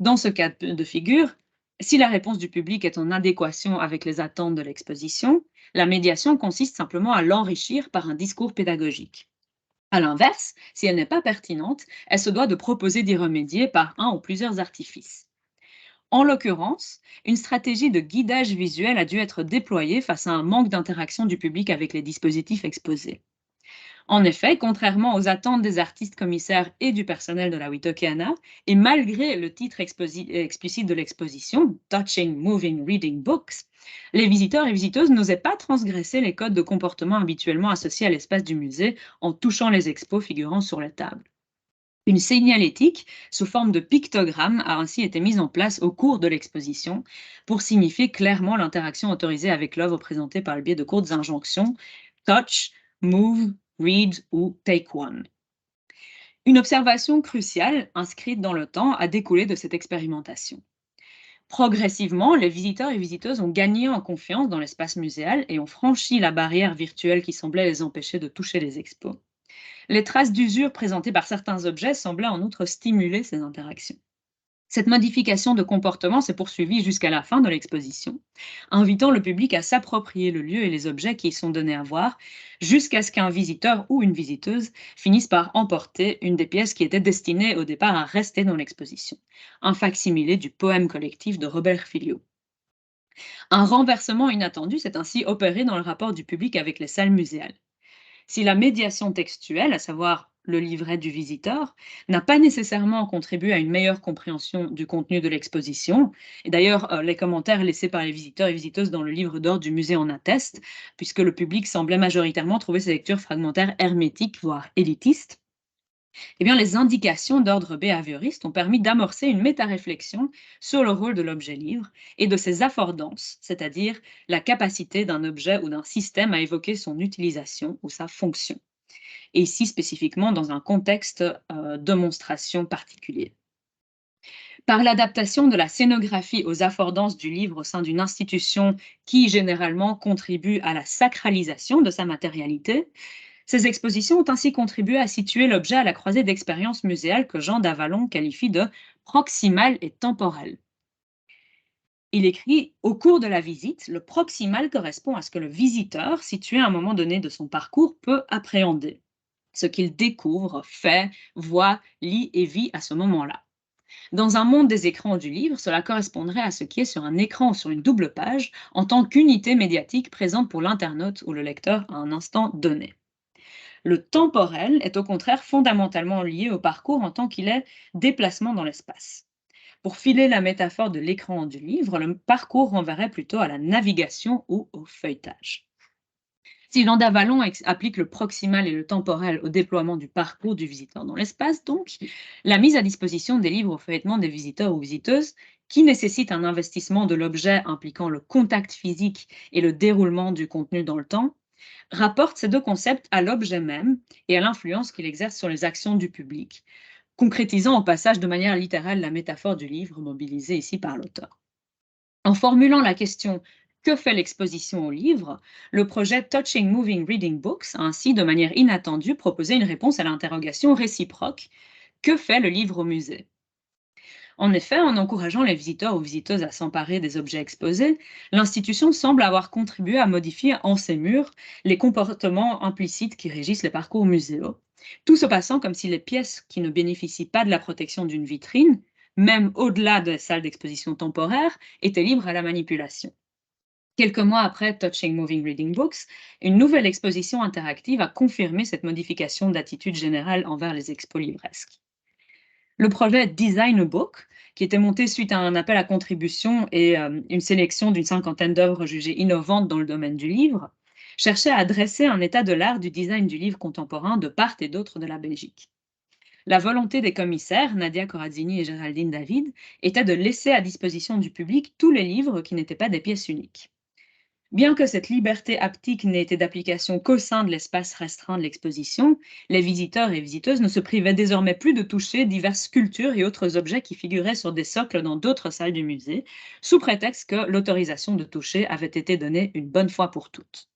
Dans ce cas de figure, si la réponse du public est en adéquation avec les attentes de l'exposition, la médiation consiste simplement à l'enrichir par un discours pédagogique. À l'inverse, si elle n'est pas pertinente, elle se doit de proposer d'y remédier par un ou plusieurs artifices. En l'occurrence, une stratégie de guidage visuel a dû être déployée face à un manque d'interaction du public avec les dispositifs exposés. En effet, contrairement aux attentes des artistes commissaires et du personnel de la Wittokiana, et malgré le titre explicite de l'exposition, Touching, Moving, Reading Books, les visiteurs et visiteuses n'osaient pas transgresser les codes de comportement habituellement associés à l'espace du musée en touchant les expos figurant sur la table. Une signalétique sous forme de pictogramme a ainsi été mise en place au cours de l'exposition pour signifier clairement l'interaction autorisée avec l'œuvre présentée par le biais de courtes injonctions Touch, Move, Read ou Take One. Une observation cruciale inscrite dans le temps a découlé de cette expérimentation. Progressivement, les visiteurs et visiteuses ont gagné en confiance dans l'espace muséal et ont franchi la barrière virtuelle qui semblait les empêcher de toucher les expos. Les traces d'usure présentées par certains objets semblaient en outre stimuler ces interactions. Cette modification de comportement s'est poursuivie jusqu'à la fin de l'exposition, invitant le public à s'approprier le lieu et les objets qui y sont donnés à voir, jusqu'à ce qu'un visiteur ou une visiteuse finisse par emporter une des pièces qui était destinée au départ à rester dans l'exposition, un fac-similé du poème collectif de Robert Filliot. Un renversement inattendu s'est ainsi opéré dans le rapport du public avec les salles muséales. Si la médiation textuelle, à savoir le livret du visiteur, n'a pas nécessairement contribué à une meilleure compréhension du contenu de l'exposition, et d'ailleurs les commentaires laissés par les visiteurs et visiteuses dans le livre d'or du musée en attestent, puisque le public semblait majoritairement trouver ces lectures fragmentaires hermétiques, voire élitistes, eh bien, les indications d'ordre behavioriste ont permis d'amorcer une méta-réflexion sur le rôle de l'objet livre et de ses affordances, c'est-à-dire la capacité d'un objet ou d'un système à évoquer son utilisation ou sa fonction. Et ici, spécifiquement, dans un contexte démonstration particulier. Par l'adaptation de la scénographie aux affordances du livre au sein d'une institution qui, généralement, contribue à la sacralisation de sa matérialité, ces expositions ont ainsi contribué à situer l'objet à la croisée d'expériences muséales que Jean d'Avalon qualifie de proximales et temporelles. Il écrit « Au cours de la visite, le proximal correspond à ce que le visiteur, situé à un moment donné de son parcours, peut appréhender, ce qu'il découvre, fait, voit, lit et vit à ce moment-là. Dans un monde des écrans du livre, cela correspondrait à ce qui est sur un écran ou sur une double page en tant qu'unité médiatique présente pour l'internaute ou le lecteur à un instant donné. Le temporel est au contraire fondamentalement lié au parcours en tant qu'il est déplacement dans l'espace. Pour filer la métaphore de l'écran du livre, le parcours renverrait plutôt à la navigation ou au feuilletage. Si Jean d'Avalon applique le proximal et le temporel au déploiement du parcours du visiteur dans l'espace, donc, la mise à disposition des livres au feuilletement des visiteurs ou visiteuses, qui nécessite un investissement de l'objet impliquant le contact physique et le déroulement du contenu dans le temps, rapporte ces deux concepts à l'objet même et à l'influence qu'il exerce sur les actions du public, concrétisant au passage de manière littérale la métaphore du livre mobilisée ici par l'auteur. En formulant la question Que fait l'exposition aux livres? Le projet Touching Moving Reading Books a ainsi, de manière inattendue, proposé une réponse à l'interrogation réciproque. Que fait le livre au musée? En effet, en encourageant les visiteurs ou visiteuses à s'emparer des objets exposés, l'institution semble avoir contribué à modifier en ses murs les comportements implicites qui régissent les parcours muséaux, tout se passant comme si les pièces qui ne bénéficient pas de la protection d'une vitrine, même au-delà des salles d'exposition temporaires, étaient libres à la manipulation. Quelques mois après Touching Moving Reading Books, une nouvelle exposition interactive a confirmé cette modification d'attitude générale envers les expos livresques. Le projet Design a Book, qui était monté suite à un appel à contribution et une sélection d'une 50aine d'œuvres jugées innovantes dans le domaine du livre, cherchait à dresser un état de l'art du design du livre contemporain de part et d'autre de la Belgique. La volonté des commissaires, Nadia Corazzini et Géraldine David, était de laisser à disposition du public tous les livres qui n'étaient pas des pièces uniques. Bien que cette liberté haptique n'ait été d'application qu'au sein de l'espace restreint de l'exposition, les visiteurs et visiteuses ne se privaient désormais plus de toucher diverses sculptures et autres objets qui figuraient sur des socles dans d'autres salles du musée, sous prétexte que l'autorisation de toucher avait été donnée une bonne fois pour toutes.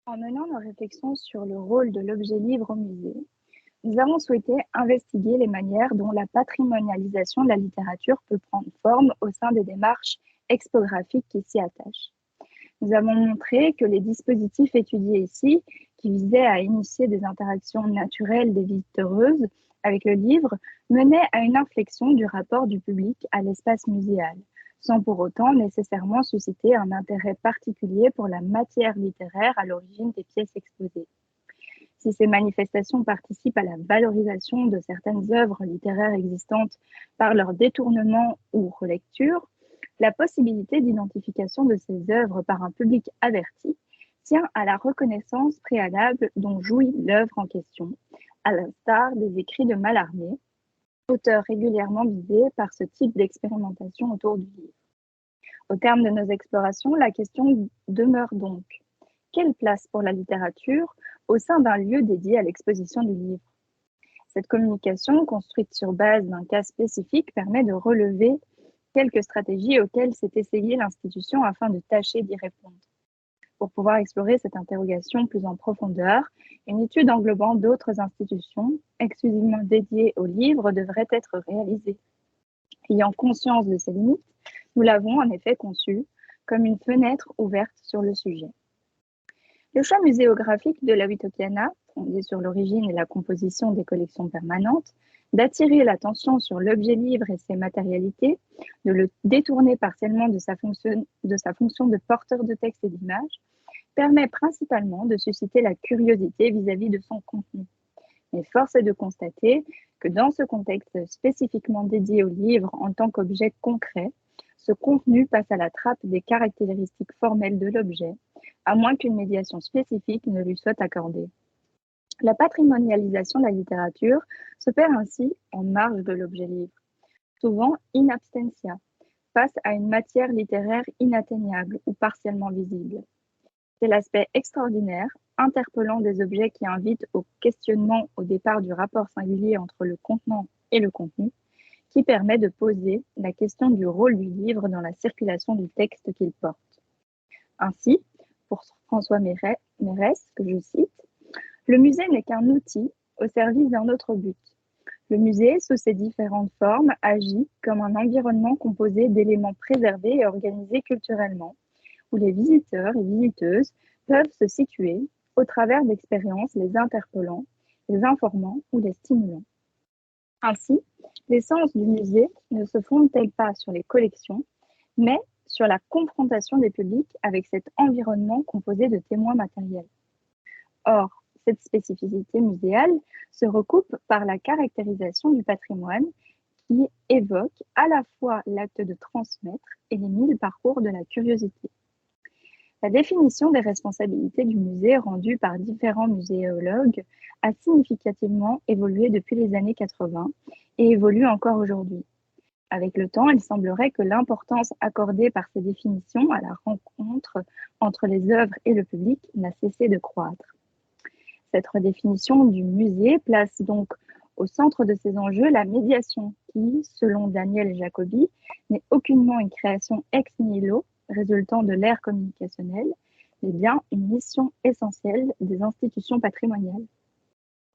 En menant nos réflexions sur le rôle de l'objet livre au musée, nous avons souhaité investiguer les manières dont la patrimonialisation de la littérature peut prendre forme au sein des démarches expographiques qui s'y attachent. Nous avons montré que les dispositifs étudiés ici, qui visaient à initier des interactions naturelles des visiteuses avec le livre, menaient à une inflexion du rapport du public à l'espace muséal, sans pour autant nécessairement susciter un intérêt particulier pour la matière littéraire à l'origine des pièces exposées. Si ces manifestations participent à la valorisation de certaines œuvres littéraires existantes par leur détournement ou relecture, la possibilité d'identification de ces œuvres par un public averti tient à la reconnaissance préalable dont jouit l'œuvre en question, à l'instar des écrits de Mallarmé, auteur régulièrement visé par ce type d'expérimentation autour du livre. Au terme de nos explorations, la question demeure donc: quelle place pour la littérature au sein d'un lieu dédié à l'exposition du livre? Cette communication, construite sur base d'un cas spécifique, permet de relever quelques stratégies auxquelles s'est essayée l'institution afin de tâcher d'y répondre. Pour pouvoir explorer cette interrogation plus en profondeur, une étude englobant d'autres institutions exclusivement dédiées au livre devrait être réalisée. Ayant conscience de ces limites, nous l'avons en effet conçue comme une fenêtre ouverte sur le sujet. Le choix muséographique de la Wittokiana, fondé sur l'origine et la composition des collections permanentes, d'attirer l'attention sur l'objet livre et ses matérialités, de le détourner partiellement de sa fonction de porteur de texte et d'image, permet principalement de susciter la curiosité vis-à-vis de son contenu. Mais force est de constater que dans ce contexte spécifiquement dédié au livre en tant qu'objet concret, ce contenu passe à la trappe des caractéristiques formelles de l'objet, à moins qu'une médiation spécifique ne lui soit accordée. La patrimonialisation de la littérature s'opère ainsi en marge de l'objet livre, souvent in absentia, face à une matière littéraire inatteignable ou partiellement visible. C'est l'aspect extraordinaire, interpellant des objets qui invitent au questionnement au départ du rapport singulier entre le contenant et le contenu, qui permet de poser la question du rôle du livre dans la circulation du texte qu'il porte. Ainsi, pour François Mérès, que je cite, « Le musée n'est qu'un outil au service d'un autre but. Le musée, sous ses différentes formes, agit comme un environnement composé d'éléments préservés et organisés culturellement, où les visiteurs et visiteuses peuvent se situer au travers d'expériences les interpellant, les informant ou les stimulant. Ainsi, l'essence du musée ne se fonde-t-elle pas sur les collections, mais sur la confrontation des publics avec cet environnement composé de témoins matériels. Or, cette spécificité muséale se recoupe par la caractérisation du patrimoine qui évoque à la fois l'acte de transmettre et les 1000 parcours de la curiosité. La définition des responsabilités du musée rendue par différents muséologues a significativement évolué depuis les années 80 et évolue encore aujourd'hui. Avec le temps, il semblerait que l'importance accordée par ces définitions à la rencontre entre les œuvres et le public n'a cessé de croître. Cette redéfinition du musée place donc Au centre de ces enjeux, la médiation qui, selon Daniel Jacobi, n'est aucunement une création ex nihilo résultant de l'ère communicationnelle, mais bien une mission essentielle des institutions patrimoniales.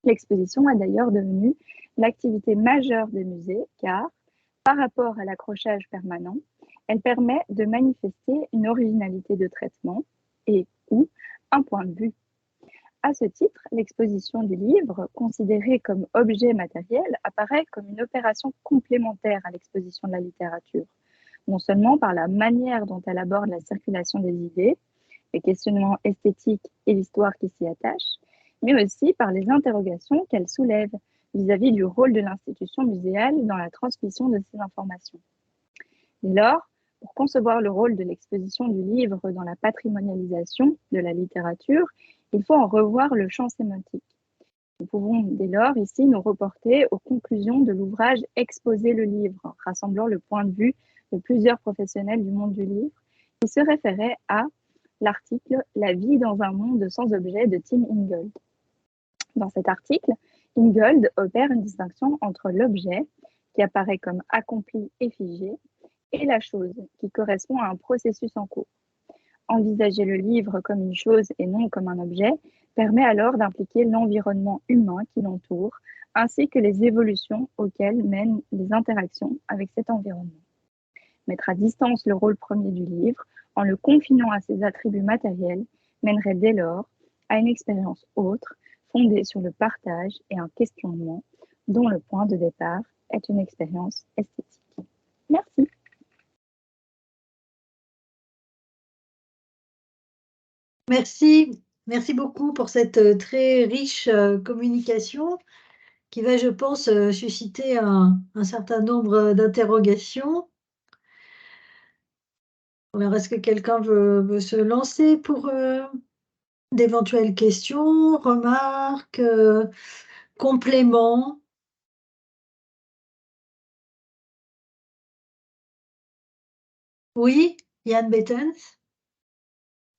L'exposition est d'ailleurs devenue l'activité majeure des musées car, par rapport à l'accrochage permanent, elle permet de manifester une originalité de traitement et ou un point de vue. À ce titre, l'exposition du livre, considérée comme objet matériel, apparaît comme une opération complémentaire à l'exposition de la littérature, non seulement par la manière dont elle aborde la circulation des idées, les questionnements esthétiques et l'histoire qui s'y attachent, mais aussi par les interrogations qu'elle soulève vis-à-vis du rôle de l'institution muséale dans la transmission de ces informations. Dès lors, pour concevoir le rôle de l'exposition du livre dans la patrimonialisation de la littérature, il faut en revoir le champ sémantique. Nous pouvons dès lors ici nous reporter aux conclusions de l'ouvrage Exposer le livre, rassemblant le point de vue de plusieurs professionnels du monde du livre, qui se référait à l'article La vie dans un monde sans objet de Tim Ingold. Dans cet article, Ingold opère une distinction entre l'objet, qui apparaît comme accompli et figé, et la chose, qui correspond à un processus en cours. Envisager le livre comme une chose et non comme un objet permet alors d'impliquer l'environnement humain qui l'entoure, ainsi que les évolutions auxquelles mènent les interactions avec cet environnement. Mettre à distance le rôle premier du livre, en le confinant à ses attributs matériels, mènerait dès lors à une expérience autre, fondée sur le partage et un questionnement, dont le point de départ est une expérience esthétique. Merci.
Merci beaucoup pour cette très riche communication qui va, je pense, susciter un certain nombre d'interrogations. Alors, est-ce que quelqu'un veut se lancer pour d'éventuelles questions, remarques, compléments? Oui, Yann Bettens?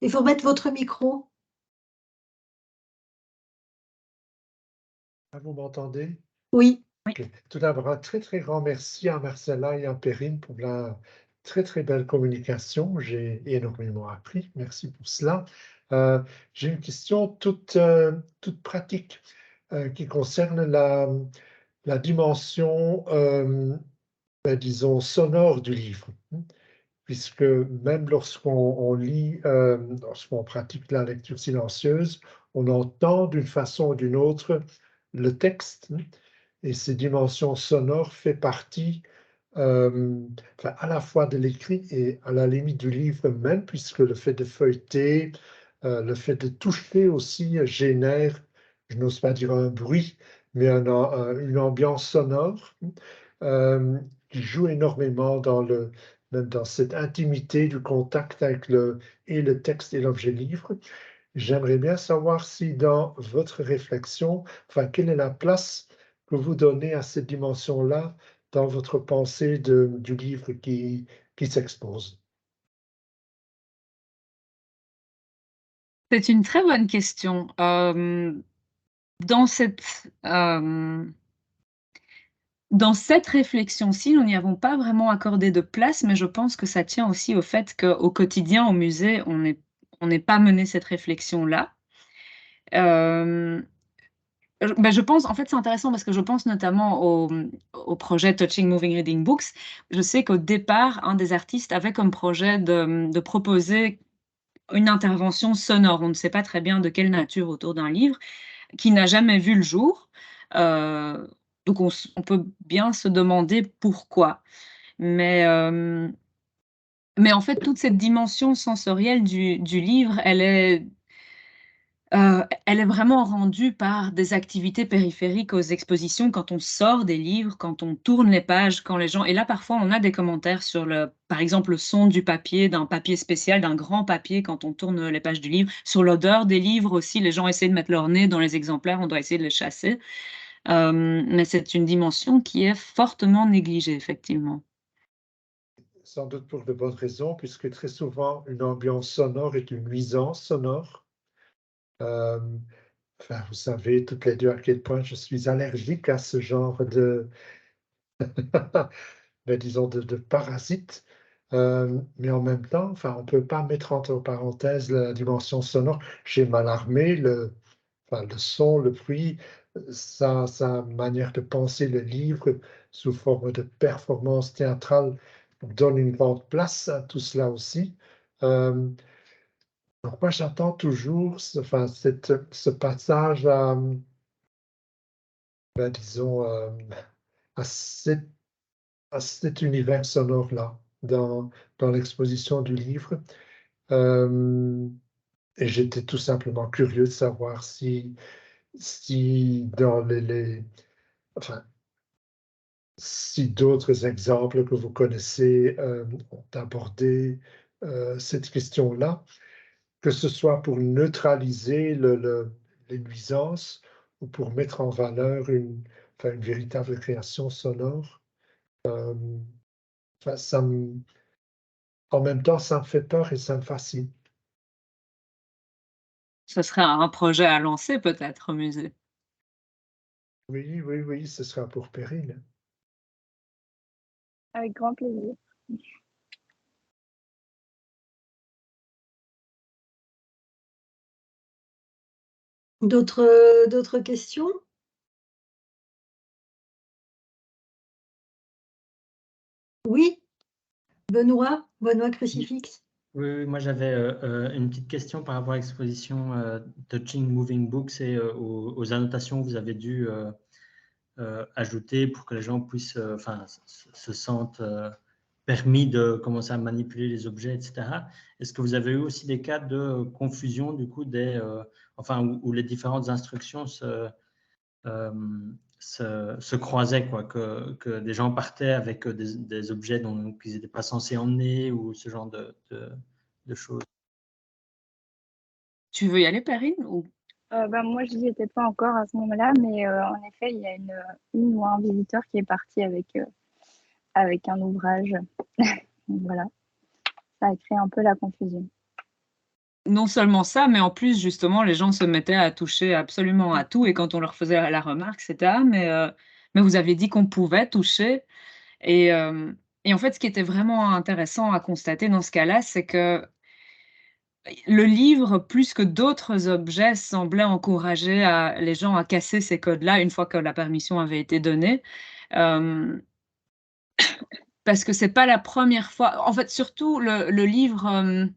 Il faut mettre votre micro.
Vous m'entendez?
Oui.
Ok. Tout d'abord, un très très grand merci à Marcella et à Perrine pour la très très belle communication. J'ai énormément appris. Merci pour cela. J'ai une question toute pratique qui concerne la dimension, disons, sonore du livre. Puisque même lorsqu'on lit, lorsqu'on pratique la lecture silencieuse, on entend d'une façon ou d'une autre le texte, et ces dimensions sonores fait partie à la fois de l'écrit et à la limite du livre même, puisque le fait de feuilleter, le fait de toucher aussi génère, je n'ose pas dire un bruit, mais une ambiance sonore qui joue énormément même dans cette intimité du contact avec le texte et l'objet livre. J'aimerais bien savoir si dans votre réflexion, quelle est la place que vous donnez à cette dimension-là dans votre pensée du livre qui s'expose.
C'est une très bonne question. Dans cette réflexion-ci, nous n'y avons pas vraiment accordé de place, mais je pense que ça tient aussi au fait qu'au quotidien, au musée, on n'est pas mené cette réflexion-là. Je pense, en fait, c'est intéressant parce que je pense notamment au projet Touching Moving Reading Books. Je sais qu'au départ, un des artistes avait comme projet de proposer une intervention sonore. On ne sait pas très bien de quelle nature autour d'un livre, qui n'a jamais vu le jour. Donc on peut bien se demander pourquoi. Mais en fait, toute cette dimension sensorielle du livre, elle est vraiment rendue par des activités périphériques aux expositions, quand on sort des livres, quand on tourne les pages, quand les gens... Et là, parfois, on a des commentaires sur, par exemple, le son du papier, d'un papier spécial, d'un grand papier, quand on tourne les pages du livre. Sur l'odeur des livres aussi, les gens essaient de mettre leur nez dans les exemplaires, on doit essayer de les chasser. Mais c'est une dimension qui est fortement négligée, effectivement.
Sans doute pour de bonnes raisons, puisque très souvent, une ambiance sonore est une nuisance sonore. enfin, vous savez toutes les deux à quel point je suis allergique à ce genre de, ben, disons, de parasites. Mais en même temps, enfin, on ne peut pas mettre entre parenthèses la dimension sonore. J'ai Mallarmé, enfin, le son, le bruit, sa manière de penser le livre sous forme de performance théâtrale donne une grande place à tout cela aussi. Donc moi, j'attends toujours enfin, ce passage à, ben, disons, à cet univers sonore-là dans l'exposition du livre. Et j'étais tout simplement curieux de savoir si dans enfin, si d'autres exemples que vous connaissez ont abordé cette question-là, que ce soit pour neutraliser les nuisances ou pour mettre en valeur enfin, une véritable création sonore. Enfin, en même temps, ça me fait peur et ça me fascine.
Ce serait un projet à lancer peut-être au musée.
Oui, oui, oui, ce sera pour Perrine.
Avec grand plaisir.
D'autres questions? Oui, Benoît Crucifix.
Oui, moi j'avais une petite question par rapport à l'exposition Touching Moving Books et aux annotations que vous avez dû ajouter pour que les gens puissent, enfin, se sentent permis de commencer à manipuler les objets, etc. Est-ce que vous avez eu aussi des cas de confusion du coup enfin, où les différentes instructions se croisaient, quoi, que des gens partaient avec des objets dont ils n'étaient pas censés emmener ou ce genre de choses?
Tu veux y aller, Perrine, ou?
Moi, je n'y étais pas encore à ce moment-là, mais en effet, il y a une ou un visiteur qui est parti avec un ouvrage. Donc voilà, ça a créé un peu la confusion.
Non seulement ça, mais en plus, justement, les gens se mettaient à toucher absolument à tout et quand on leur faisait la remarque, c'était: «Ah mais vous aviez dit qu'on pouvait toucher» et en fait, ce qui était vraiment intéressant à constater dans ce cas-là, c'est que le livre, plus que d'autres objets, semblait encourager les gens à casser ces codes-là une fois que la permission avait été donnée. Hem, Parce que c'est pas la première fois en fait, surtout le livre,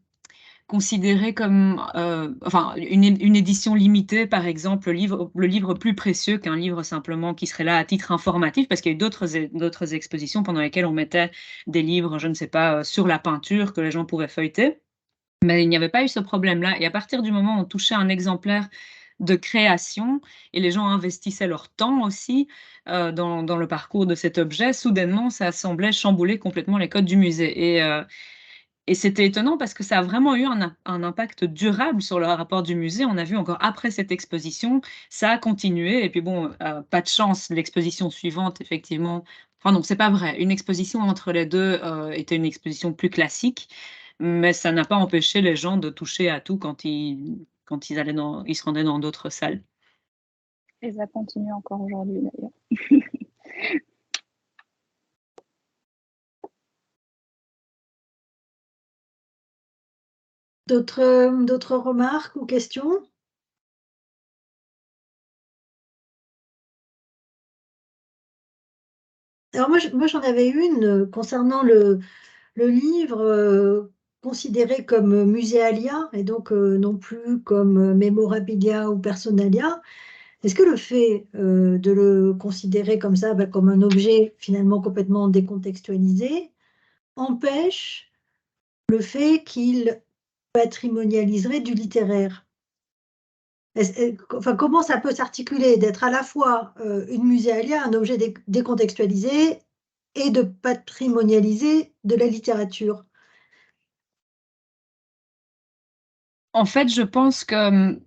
considéré comme, enfin, une édition limitée, par exemple, le livre plus précieux qu'un livre simplement qui serait là à titre informatif, parce qu'il y a eu d'autres expositions pendant lesquelles on mettait des livres, je ne sais pas, sur la peinture que les gens pouvaient feuilleter. Mais il n'y avait pas eu ce problème-là et à partir du moment où on touchait un exemplaire de création et les gens investissaient leur temps aussi, dans le parcours de cet objet, soudainement, ça semblait chambouler complètement les codes du musée et c'était étonnant parce que ça a vraiment eu un impact durable sur le rapport du musée. On a vu encore après cette exposition, ça a continué et puis bon, pas de chance, l'exposition suivante effectivement enfin non, c'est pas vrai. Une exposition entre les 2 était une exposition plus classique, mais ça n'a pas empêché les gens de toucher à tout quand ils se rendaient dans d'autres salles.
Et ça continue encore aujourd'hui d'ailleurs.
D'autres remarques ou questions? Alors moi j'en avais une concernant le livre considéré comme muséalia et donc non plus comme memorabilia ou personalia. Est-ce que le fait de le considérer comme ça, comme un objet finalement complètement décontextualisé, empêche le fait qu'il patrimonialiserait du littéraire? Enfin, comment ça peut s'articuler d'être à la fois une muséalia, un objet décontextualisé, et de patrimonialiser de la littérature?
En fait, je pense que,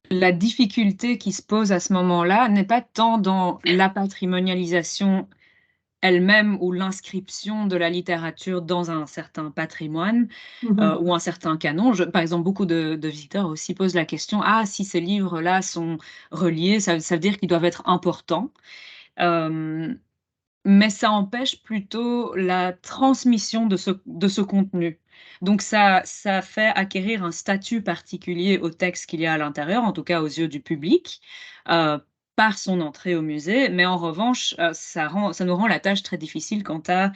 la difficulté qui se pose à ce moment-là n'est pas tant dans la patrimonialisation elle-même ou l'inscription de la littérature dans un certain patrimoine ou un certain canon. Par exemple, beaucoup de visiteurs aussi posent la question, ah, si ces livres-là sont reliés, ça veut dire qu'ils doivent être importants. Mais ça empêche plutôt la transmission de ce contenu. Donc ça fait acquérir un statut particulier au texte qu'il y a à l'intérieur, en tout cas aux yeux du public, par son entrée au musée. Mais en revanche, ça nous rend la tâche très difficile quant à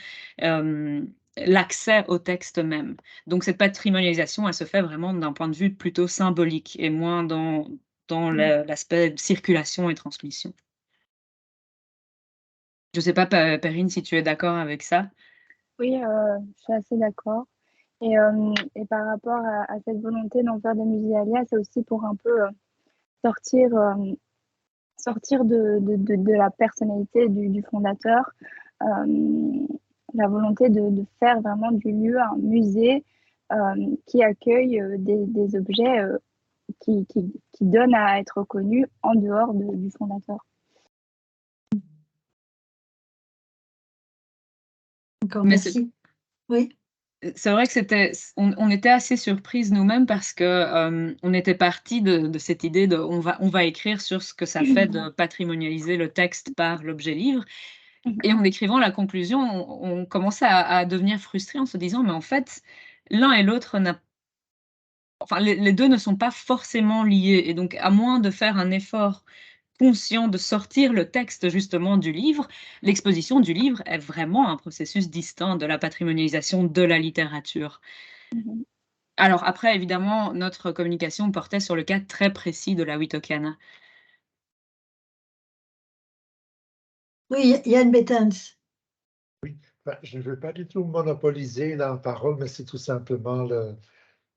l'accès au texte même. Donc cette patrimonialisation, elle se fait vraiment d'un point de vue plutôt symbolique et moins dans l'aspect circulation et transmission. Je ne sais pas, Perrine, si tu es d'accord avec ça.
Oui, je suis assez d'accord. Et par rapport à cette volonté d'en faire des musées alias, c'est aussi pour un peu sortir de la personnalité du fondateur, la volonté de faire vraiment du lieu un musée qui accueille des objets qui donnent à être connus en dehors du fondateur.
D'accord,
Mais
merci. Oui.
C'est vrai que on était assez surprises nous-mêmes parce que on était partis de cette idée de on va écrire sur ce que ça fait de patrimonialiser le texte par l'objet livre. Et en écrivant la conclusion, on commençait à devenir frustrés en se disant, mais en fait, l'un et l'autre les deux ne sont pas forcément liés. Et donc, à moins de faire un effort conscient de sortir le texte justement du livre, l'exposition du livre est vraiment un processus distinct de la patrimonialisation de la littérature. Alors après, évidemment, notre communication portait sur le cas très précis de la Wittockiana.
Oui, Yann Bettens.
Je ne veux pas du tout monopoliser la parole, mais c'est tout simplement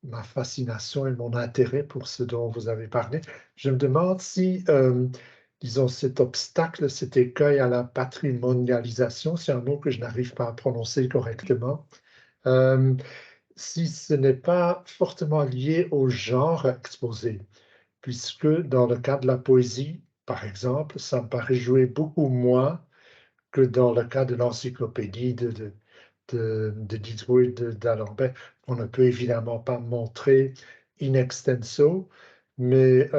ma fascination et mon intérêt pour ce dont vous avez parlé. Je me demande si, disons, cet obstacle, cet écueil à la patrimonialisation, c'est un mot que je n'arrive pas à prononcer correctement, si ce n'est pas fortement lié au genre exposé, puisque dans le cas de la poésie, par exemple, ça me paraît jouer beaucoup moins que dans le cas de l'encyclopédie de Diderot et d'Alembert. On ne peut évidemment pas montrer in extenso, mais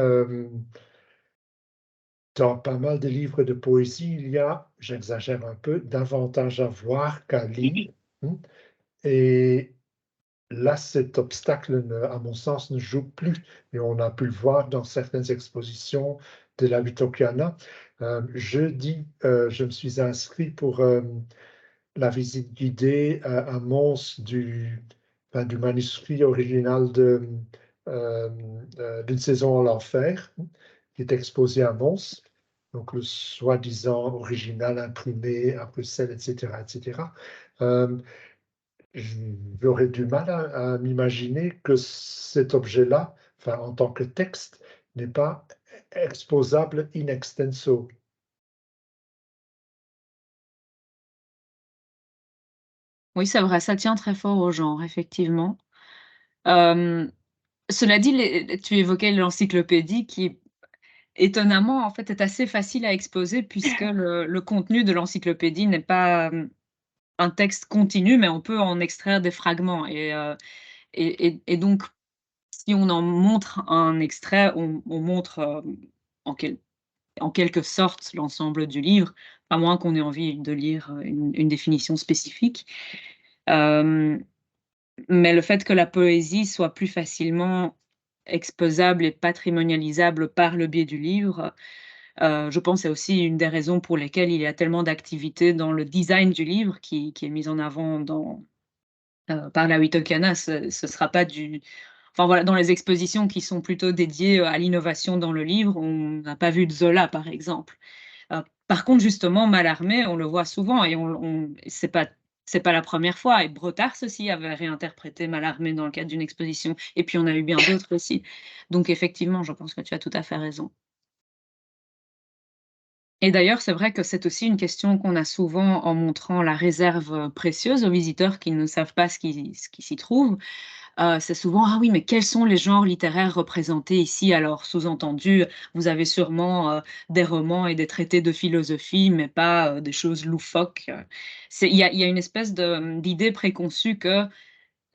dans pas mal de livres de poésie, il y a, j'exagère un peu, davantage à voir qu'à lire. Et là, cet obstacle, à mon sens, ne joue plus. Et on a pu le voir dans certaines expositions de la Wittockiana. Jeudi, je me suis inscrit pour la visite guidée à Mons du manuscrit original d'une saison en l'enfer, qui est exposé à Mons, donc le soi-disant original imprimé à Bruxelles, etc. etc. J'aurais du mal à m'imaginer que cet objet-là, en tant que texte, n'est pas exposable in extenso.
Oui, c'est vrai, ça tient très fort au genre, effectivement. Cela dit, tu évoquais l'encyclopédie qui, étonnamment, en fait, est assez facile à exposer puisque le contenu de l'encyclopédie n'est pas un texte continu, mais on peut en extraire des fragments. Et donc, si on en montre un extrait, on montre en quelque sorte l'ensemble du livre, à moins qu'on ait envie de lire une définition spécifique. Mais le fait que la poésie soit plus facilement exposable et patrimonialisable par le biais du livre, je pense c'est aussi une des raisons pour lesquelles il y a tellement d'activités dans le design du livre qui est mise en avant par la Wittockiana. Ce sera pas enfin voilà, dans les expositions qui sont plutôt dédiées à l'innovation dans le livre, on n'a pas vu de Zola, par exemple. Par contre, justement, Mallarmé, on le voit souvent et c'est pas la première fois. Et Brotars aussi avait réinterprété Mallarmé dans le cadre d'une exposition. Et puis, on a eu bien d'autres aussi. Donc, effectivement, je pense que tu as tout à fait raison. Et d'ailleurs, c'est vrai que c'est aussi une question qu'on a souvent en montrant la réserve précieuse aux visiteurs qui ne savent pas ce qui s'y trouve. c'est souvent: «Ah oui, mais quels sont les genres littéraires représentés ici?» Alors, sous-entendu, vous avez sûrement, des romans et des traités de philosophie, mais pas, des choses loufoques. Il y a une espèce d'idée préconçue que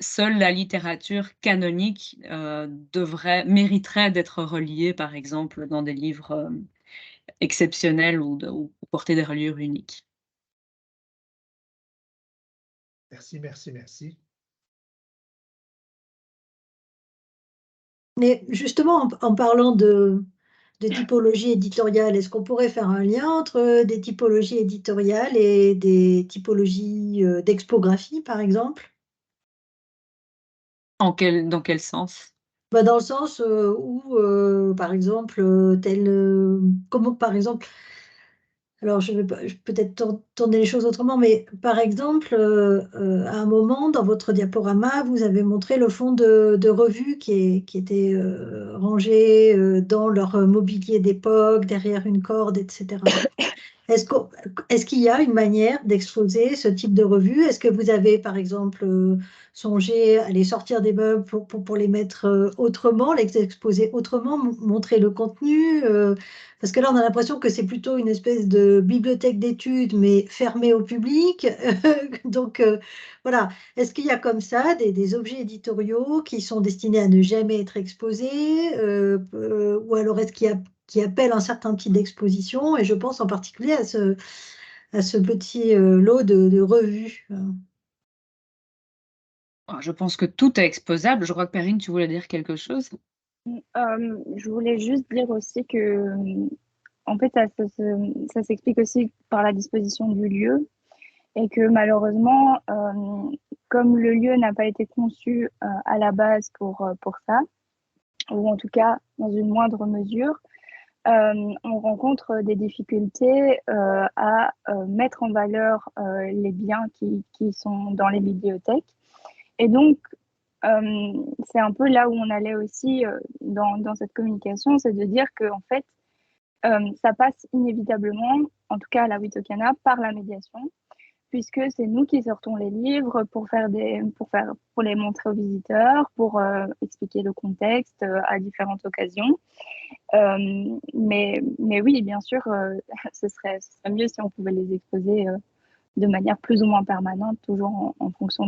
seule la littérature canonique, mériterait d'être reliée, par exemple, dans des livres, exceptionnels ou porter des reliures uniques.
Merci, merci, merci.
Mais justement, en parlant de typologie éditoriale, est-ce qu'on pourrait faire un lien entre des typologies éditoriales et des typologies d'expographie, par exemple?
Dans quel sens?
Bah, dans le sens où, par exemple, comment, par exemple, alors je vais peut-être tourner les choses autrement, mais par exemple, à un moment dans votre diaporama, vous avez montré le fond de revues qui étaient rangées dans leur mobilier d'époque, derrière une corde, etc. Est-ce qu'il y a une manière d'exposer ce type de revue? Est-ce que vous avez, par exemple, songé à les sortir des meubles pour les mettre autrement, les exposer autrement, montrer le contenu? Parce que là, on a l'impression que c'est plutôt une espèce de bibliothèque d'études, mais fermée au public. Donc, voilà. Est-ce qu'il y a comme ça des objets éditoriaux qui sont destinés à ne jamais être exposés? Ou alors est-ce qu'il y a qui appelle un certain type d'exposition, et je pense en particulier à ce petit lot de revues.
Je pense que tout est exposable. Je crois que Perrine, tu voulais dire quelque chose?
Je voulais juste dire aussi que, en fait, ça s'explique aussi par la disposition du lieu et que malheureusement, comme le lieu n'a pas été conçu à la base pour ça, ou en tout cas dans une moindre mesure, on rencontre des difficultés à mettre en valeur les biens qui sont dans les bibliothèques. Et donc, c'est un peu là où on allait aussi dans cette communication, c'est de dire que en fait, ça passe inévitablement, en tout cas à la Witokana, par la médiation, puisque c'est nous qui sortons les livres pour les montrer aux visiteurs, pour expliquer le contexte à différentes occasions. Mais oui, bien sûr, ce serait mieux si on pouvait les exposer de manière plus ou moins permanente, toujours en fonction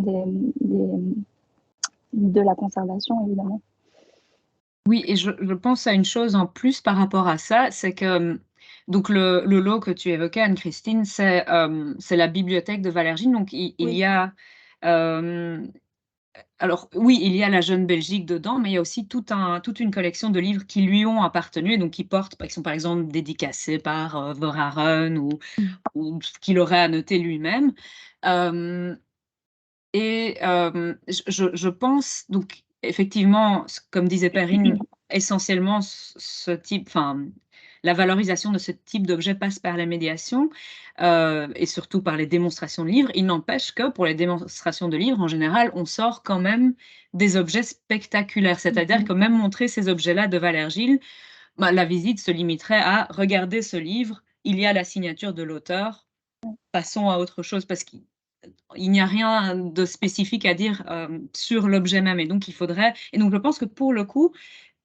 de la conservation, évidemment.
Oui, et je pense à une chose en plus par rapport à ça, c'est que donc le lot que tu évoquais, Anne-Christine, c'est la bibliothèque de Valergine. Donc il
Oui.
y a, alors oui, il y a la Jeune Belgique dedans, mais il y a aussi toute une collection de livres qui lui ont appartenu et donc qui sont par exemple dédicacés par, Verhaeren ou qu'il aurait annoté lui-même. Hem je pense donc effectivement, comme disait Perrine, essentiellement ce type, enfin, la valorisation de ce type d'objet passe par la médiation, et surtout par les démonstrations de livres. Il n'empêche que pour les démonstrations de livres, en général, on sort quand même des objets spectaculaires. C'est-à-dire que même montrer ces objets-là de Valère-Gilles, bah, la visite se limiterait à: «Regardez ce livre, il y a la signature de l'auteur, passons à autre chose», parce qu'il n'y a rien de spécifique à dire, sur l'objet même, et donc je pense que pour le coup,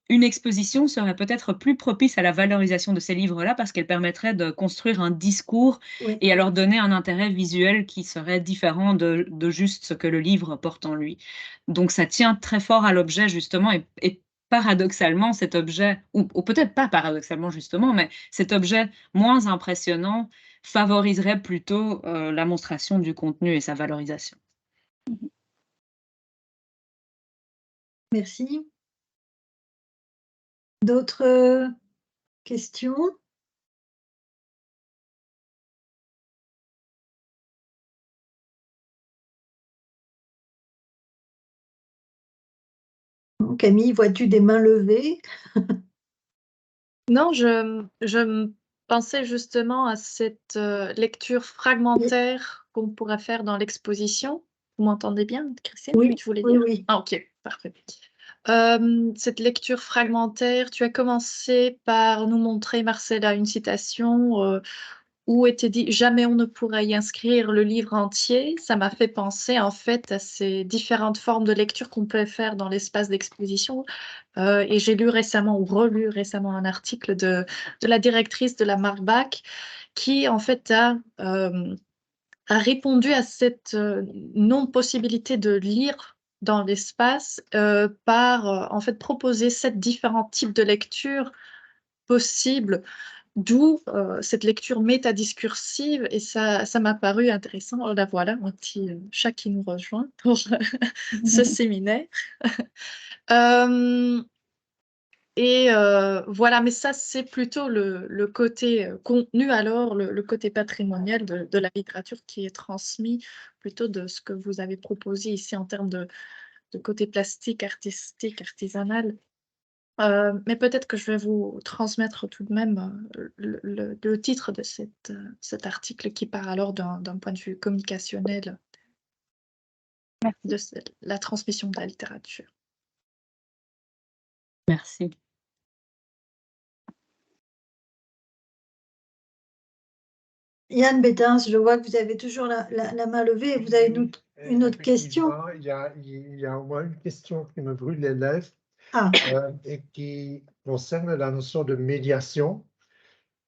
une exposition serait peut-être plus propice à la valorisation de ces livres-là parce qu'elle permettrait de construire un discours
Oui.
et à leur donner un intérêt visuel qui serait différent de juste ce que le livre porte en lui. Donc ça tient très fort à l'objet justement, et paradoxalement cet objet, ou peut-être pas paradoxalement justement, mais cet objet moins impressionnant favoriserait plutôt, la monstration du contenu et sa valorisation.
Merci. D'autres questions? Camille, vois-tu des mains levées?
Non, je pensais justement à cette lecture fragmentaire qu'on pourrait faire dans l'exposition. Vous m'entendez bien, Christine?
Oui,
Tu voulais
oui,
dire?
oui.
Ah, ok, parfait. Cette lecture fragmentaire, tu as commencé par nous montrer, Marcella, une citation où était dit jamais on ne pourrait y inscrire le livre entier, ça m'a fait penser en fait à ces différentes formes de lecture qu'on peut faire dans l'espace d'exposition. Et j'ai lu récemment ou relu récemment un article de la directrice de la Marbac qui en fait a répondu à cette non-possibilité de lire dans l'espace par en fait proposer 7 différents types de lectures possibles, d'où cette lecture métadiscursive, et ça m'a paru intéressant. Oh, la voilà, un petit chat qui nous rejoint pour ce séminaire. Et voilà, mais ça, c'est plutôt le côté contenu, alors le côté patrimonial de la littérature qui est transmis plutôt de ce que vous avez proposé ici en termes de côté plastique, artistique, artisanal. Mais peut-être que je vais vous transmettre tout de même le titre de cet article qui part alors d'un point de vue communicationnel de la transmission de la littérature.
Merci.
Yann Bétens, je vois que vous avez toujours la main levée et vous avez une autre question.
Il y a au moins une question qui me brûle les lèvres et qui concerne la notion de médiation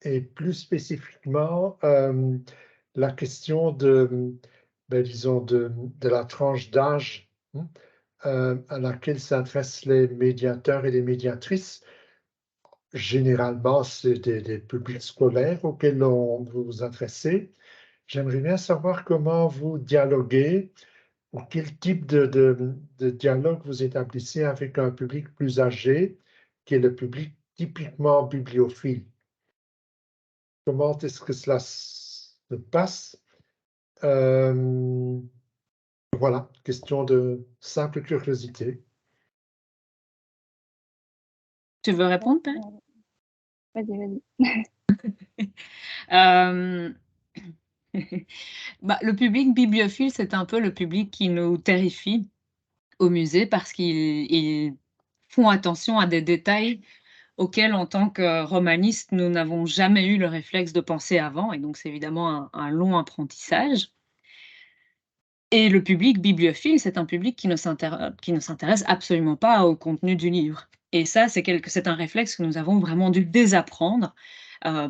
et plus spécifiquement la question disons de la tranche d'âge à laquelle s'adressent les médiateurs et les médiatrices. Généralement, c'est des publics scolaires auxquels vous vous adressez. J'aimerais bien savoir comment vous dialoguez ou quel type de dialogue vous établissez avec un public plus âgé, qui est le public typiquement bibliophile. Comment est-ce que cela se passe? Voilà, question de simple curiosité.
Tu veux répondre, Père?
Vas-y.
Le public bibliophile, c'est un peu le public qui nous terrifie au musée parce qu'ils font attention à des détails auxquels, en tant que romanistes, nous n'avons jamais eu le réflexe de penser avant, et donc c'est évidemment un long apprentissage. Et le public bibliophile, c'est un public qui ne s'intéresse absolument pas au contenu du livre. Et ça, c'est un réflexe que nous avons vraiment dû désapprendre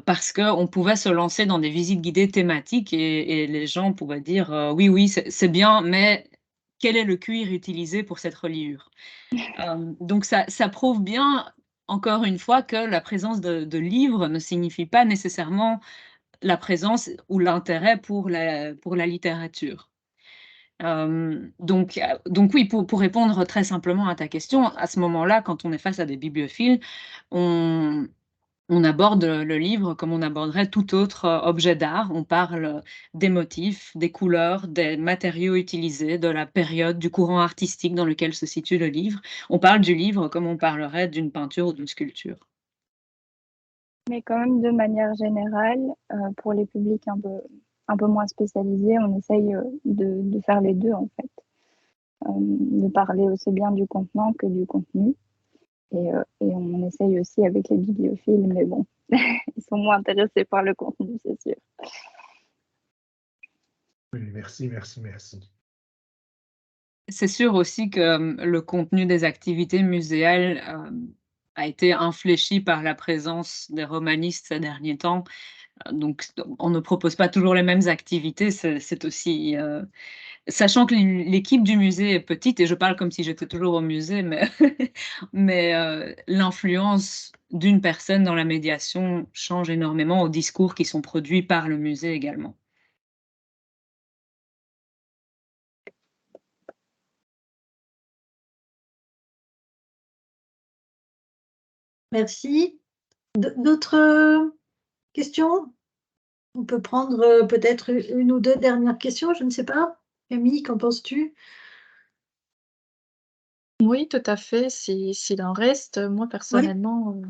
parce qu'on pouvait se lancer dans des visites guidées thématiques et les gens pouvaient dire oui, c'est bien, mais quel est le cuir utilisé pour cette reliure? Donc ça prouve bien, encore une fois, que la présence de livres ne signifie pas nécessairement la présence ou l'intérêt pour la littérature. Donc oui, pour répondre très simplement à ta question, à ce moment-là, quand on est face à des bibliophiles, on aborde le livre comme on aborderait tout autre objet d'art. On parle des motifs, des couleurs, des matériaux utilisés, de la période, du courant artistique dans lequel se situe le livre. On parle du livre comme on parlerait d'une peinture ou d'une sculpture.
Mais quand même, de manière générale, pour les publics un peu moins spécialisés, on essaye de faire les deux, en fait. De parler aussi bien du contenant que du contenu. Et on essaye aussi avec les bibliophiles, mais bon, ils sont moins intéressés par le contenu, c'est sûr.
Oui, merci.
C'est sûr aussi que le contenu des activités muséales a été infléchi par la présence des romanistes ces derniers temps. Donc, on ne propose pas toujours les mêmes activités. C'est aussi... sachant que l'équipe du musée est petite, et je parle comme si j'étais toujours au musée, mais l'influence d'une personne dans la médiation change énormément aux discours qui sont produits par le musée également.
Merci. D'autres questions? On peut prendre peut-être une ou deux dernières questions, je ne sais pas. Camille, qu'en penses-tu?
Oui, tout à fait, s'il en reste. Moi, personnellement,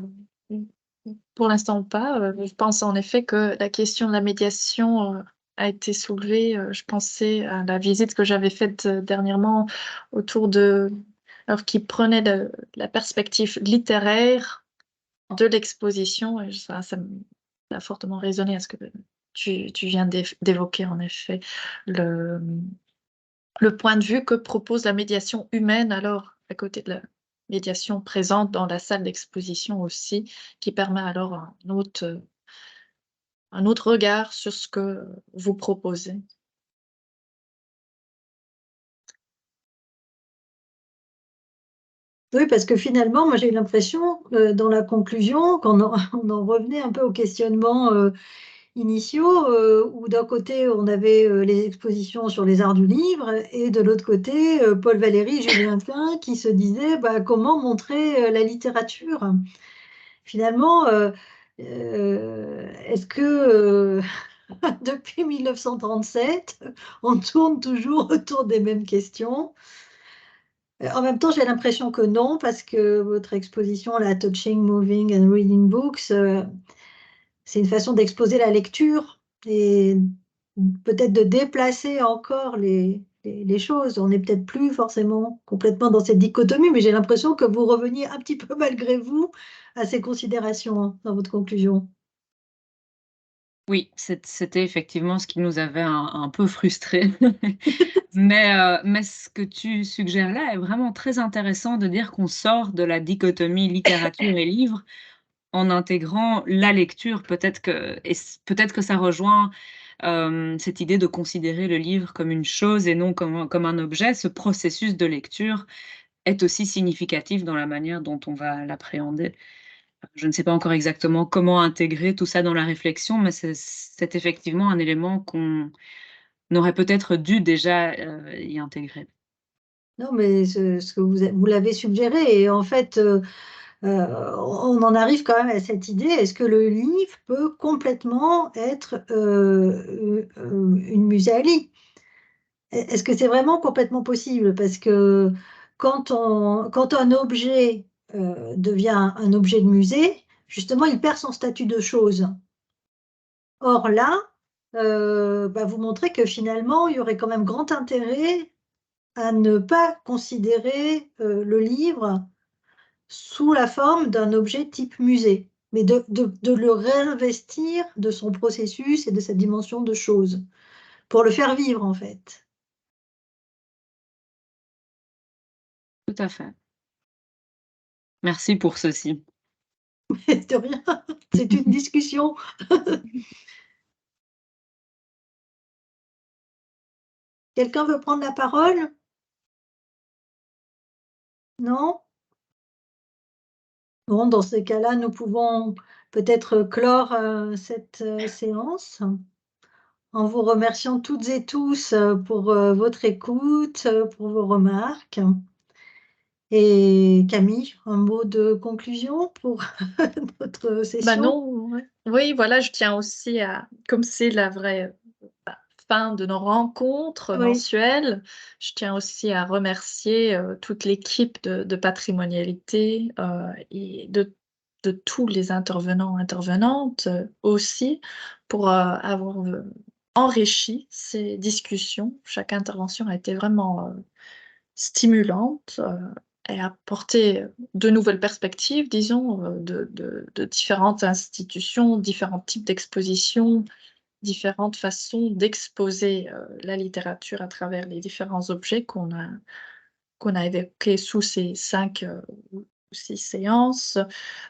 pour l'instant pas. Je pense en effet que la question de la médiation a été soulevée. Je pensais à la visite que j'avais faite dernièrement alors qui prenait la perspective littéraire de l'exposition. Et ça a fortement résonné à ce que tu viens d'évoquer en effet le point de vue que propose la médiation humaine, alors à côté de la médiation présente dans la salle d'exposition aussi, qui permet alors un autre regard sur ce que vous proposez.
Oui, parce que finalement, moi j'ai eu l'impression, dans la conclusion, on en revenait un peu aux questionnements initiaux, où d'un côté on avait les expositions sur les arts du livre, et de l'autre côté, Paul Valéry, Julien Klein, qui se disaient comment montrer la littérature. Finalement, est-ce que depuis 1937, on tourne toujours autour des mêmes questions? En même temps, j'ai l'impression que non, parce que votre exposition, la Touching, Moving and Reading Books, c'est une façon d'exposer la lecture et peut-être de déplacer encore les choses. On n'est peut-être plus forcément complètement dans cette dichotomie, mais j'ai l'impression que vous reveniez un petit peu malgré vous à ces considérations dans votre conclusion.
Oui, c'était effectivement ce qui nous avait un peu frustrés. Mais ce que tu suggères là est vraiment très intéressant, de dire qu'on sort de la dichotomie littérature et livre en intégrant la lecture. Peut-être que ça rejoint cette idée de considérer le livre comme une chose et non comme un objet. Ce processus de lecture est aussi significatif dans la manière dont on va l'appréhender. Je ne sais pas encore exactement comment intégrer tout ça dans la réflexion, mais c'est effectivement un élément qu'on aurait peut-être dû déjà y intégrer.
Non, mais ce que vous l'avez suggéré, et en fait, on en arrive quand même à cette idée, est-ce que le livre peut complètement être une muséalie? Est-ce que c'est vraiment complètement possible? Parce que quand un objet devient un objet de musée, justement, il perd son statut de chose. Or là, vous montrez que finalement, il y aurait quand même grand intérêt à ne pas considérer le livre sous la forme d'un objet type musée, mais de le réinvestir de son processus et de sa dimension de chose, pour le faire vivre en fait.
Tout à fait. Merci pour ceci.
De rien, c'est une discussion. Quelqu'un veut prendre la parole? Non? Bon, dans ces cas-là, nous pouvons peut-être clore cette séance en vous remerciant toutes et tous pour votre écoute, pour vos remarques. Et Camille, un mot de conclusion pour notre session?
Non, ouais. Oui, voilà, je tiens aussi comme c'est la vraie fin de nos rencontres
Oui.
mensuelles, je tiens aussi à remercier toute l'équipe de patrimonialité et de tous les intervenants, intervenantes aussi, pour avoir enrichi ces discussions. Chaque intervention a été vraiment stimulante et apporté de nouvelles perspectives, disons, de différentes institutions, différents types d'expositions, différentes façons d'exposer la littérature à travers les différents objets qu'on a évoqués sous ces 5 ou 6 séances.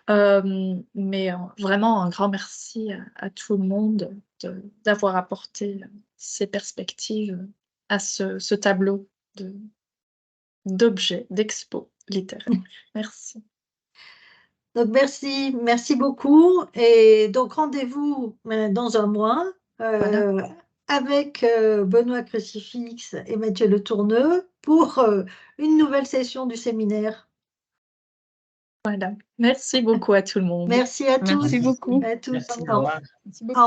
Mais vraiment un grand merci à tout le monde d'avoir apporté ces perspectives à ce tableau d'objets, d'expos littéraires. Merci.
Donc merci beaucoup. Et donc rendez-vous dans un mois
Voilà.
avec Benoît Crucifix et Mathieu Le Tourneux pour une nouvelle session du séminaire.
Voilà. Merci beaucoup à tout le monde.
Merci à tous.
Merci beaucoup.
À tous.
Merci,
Au
au revoir.
Merci beaucoup.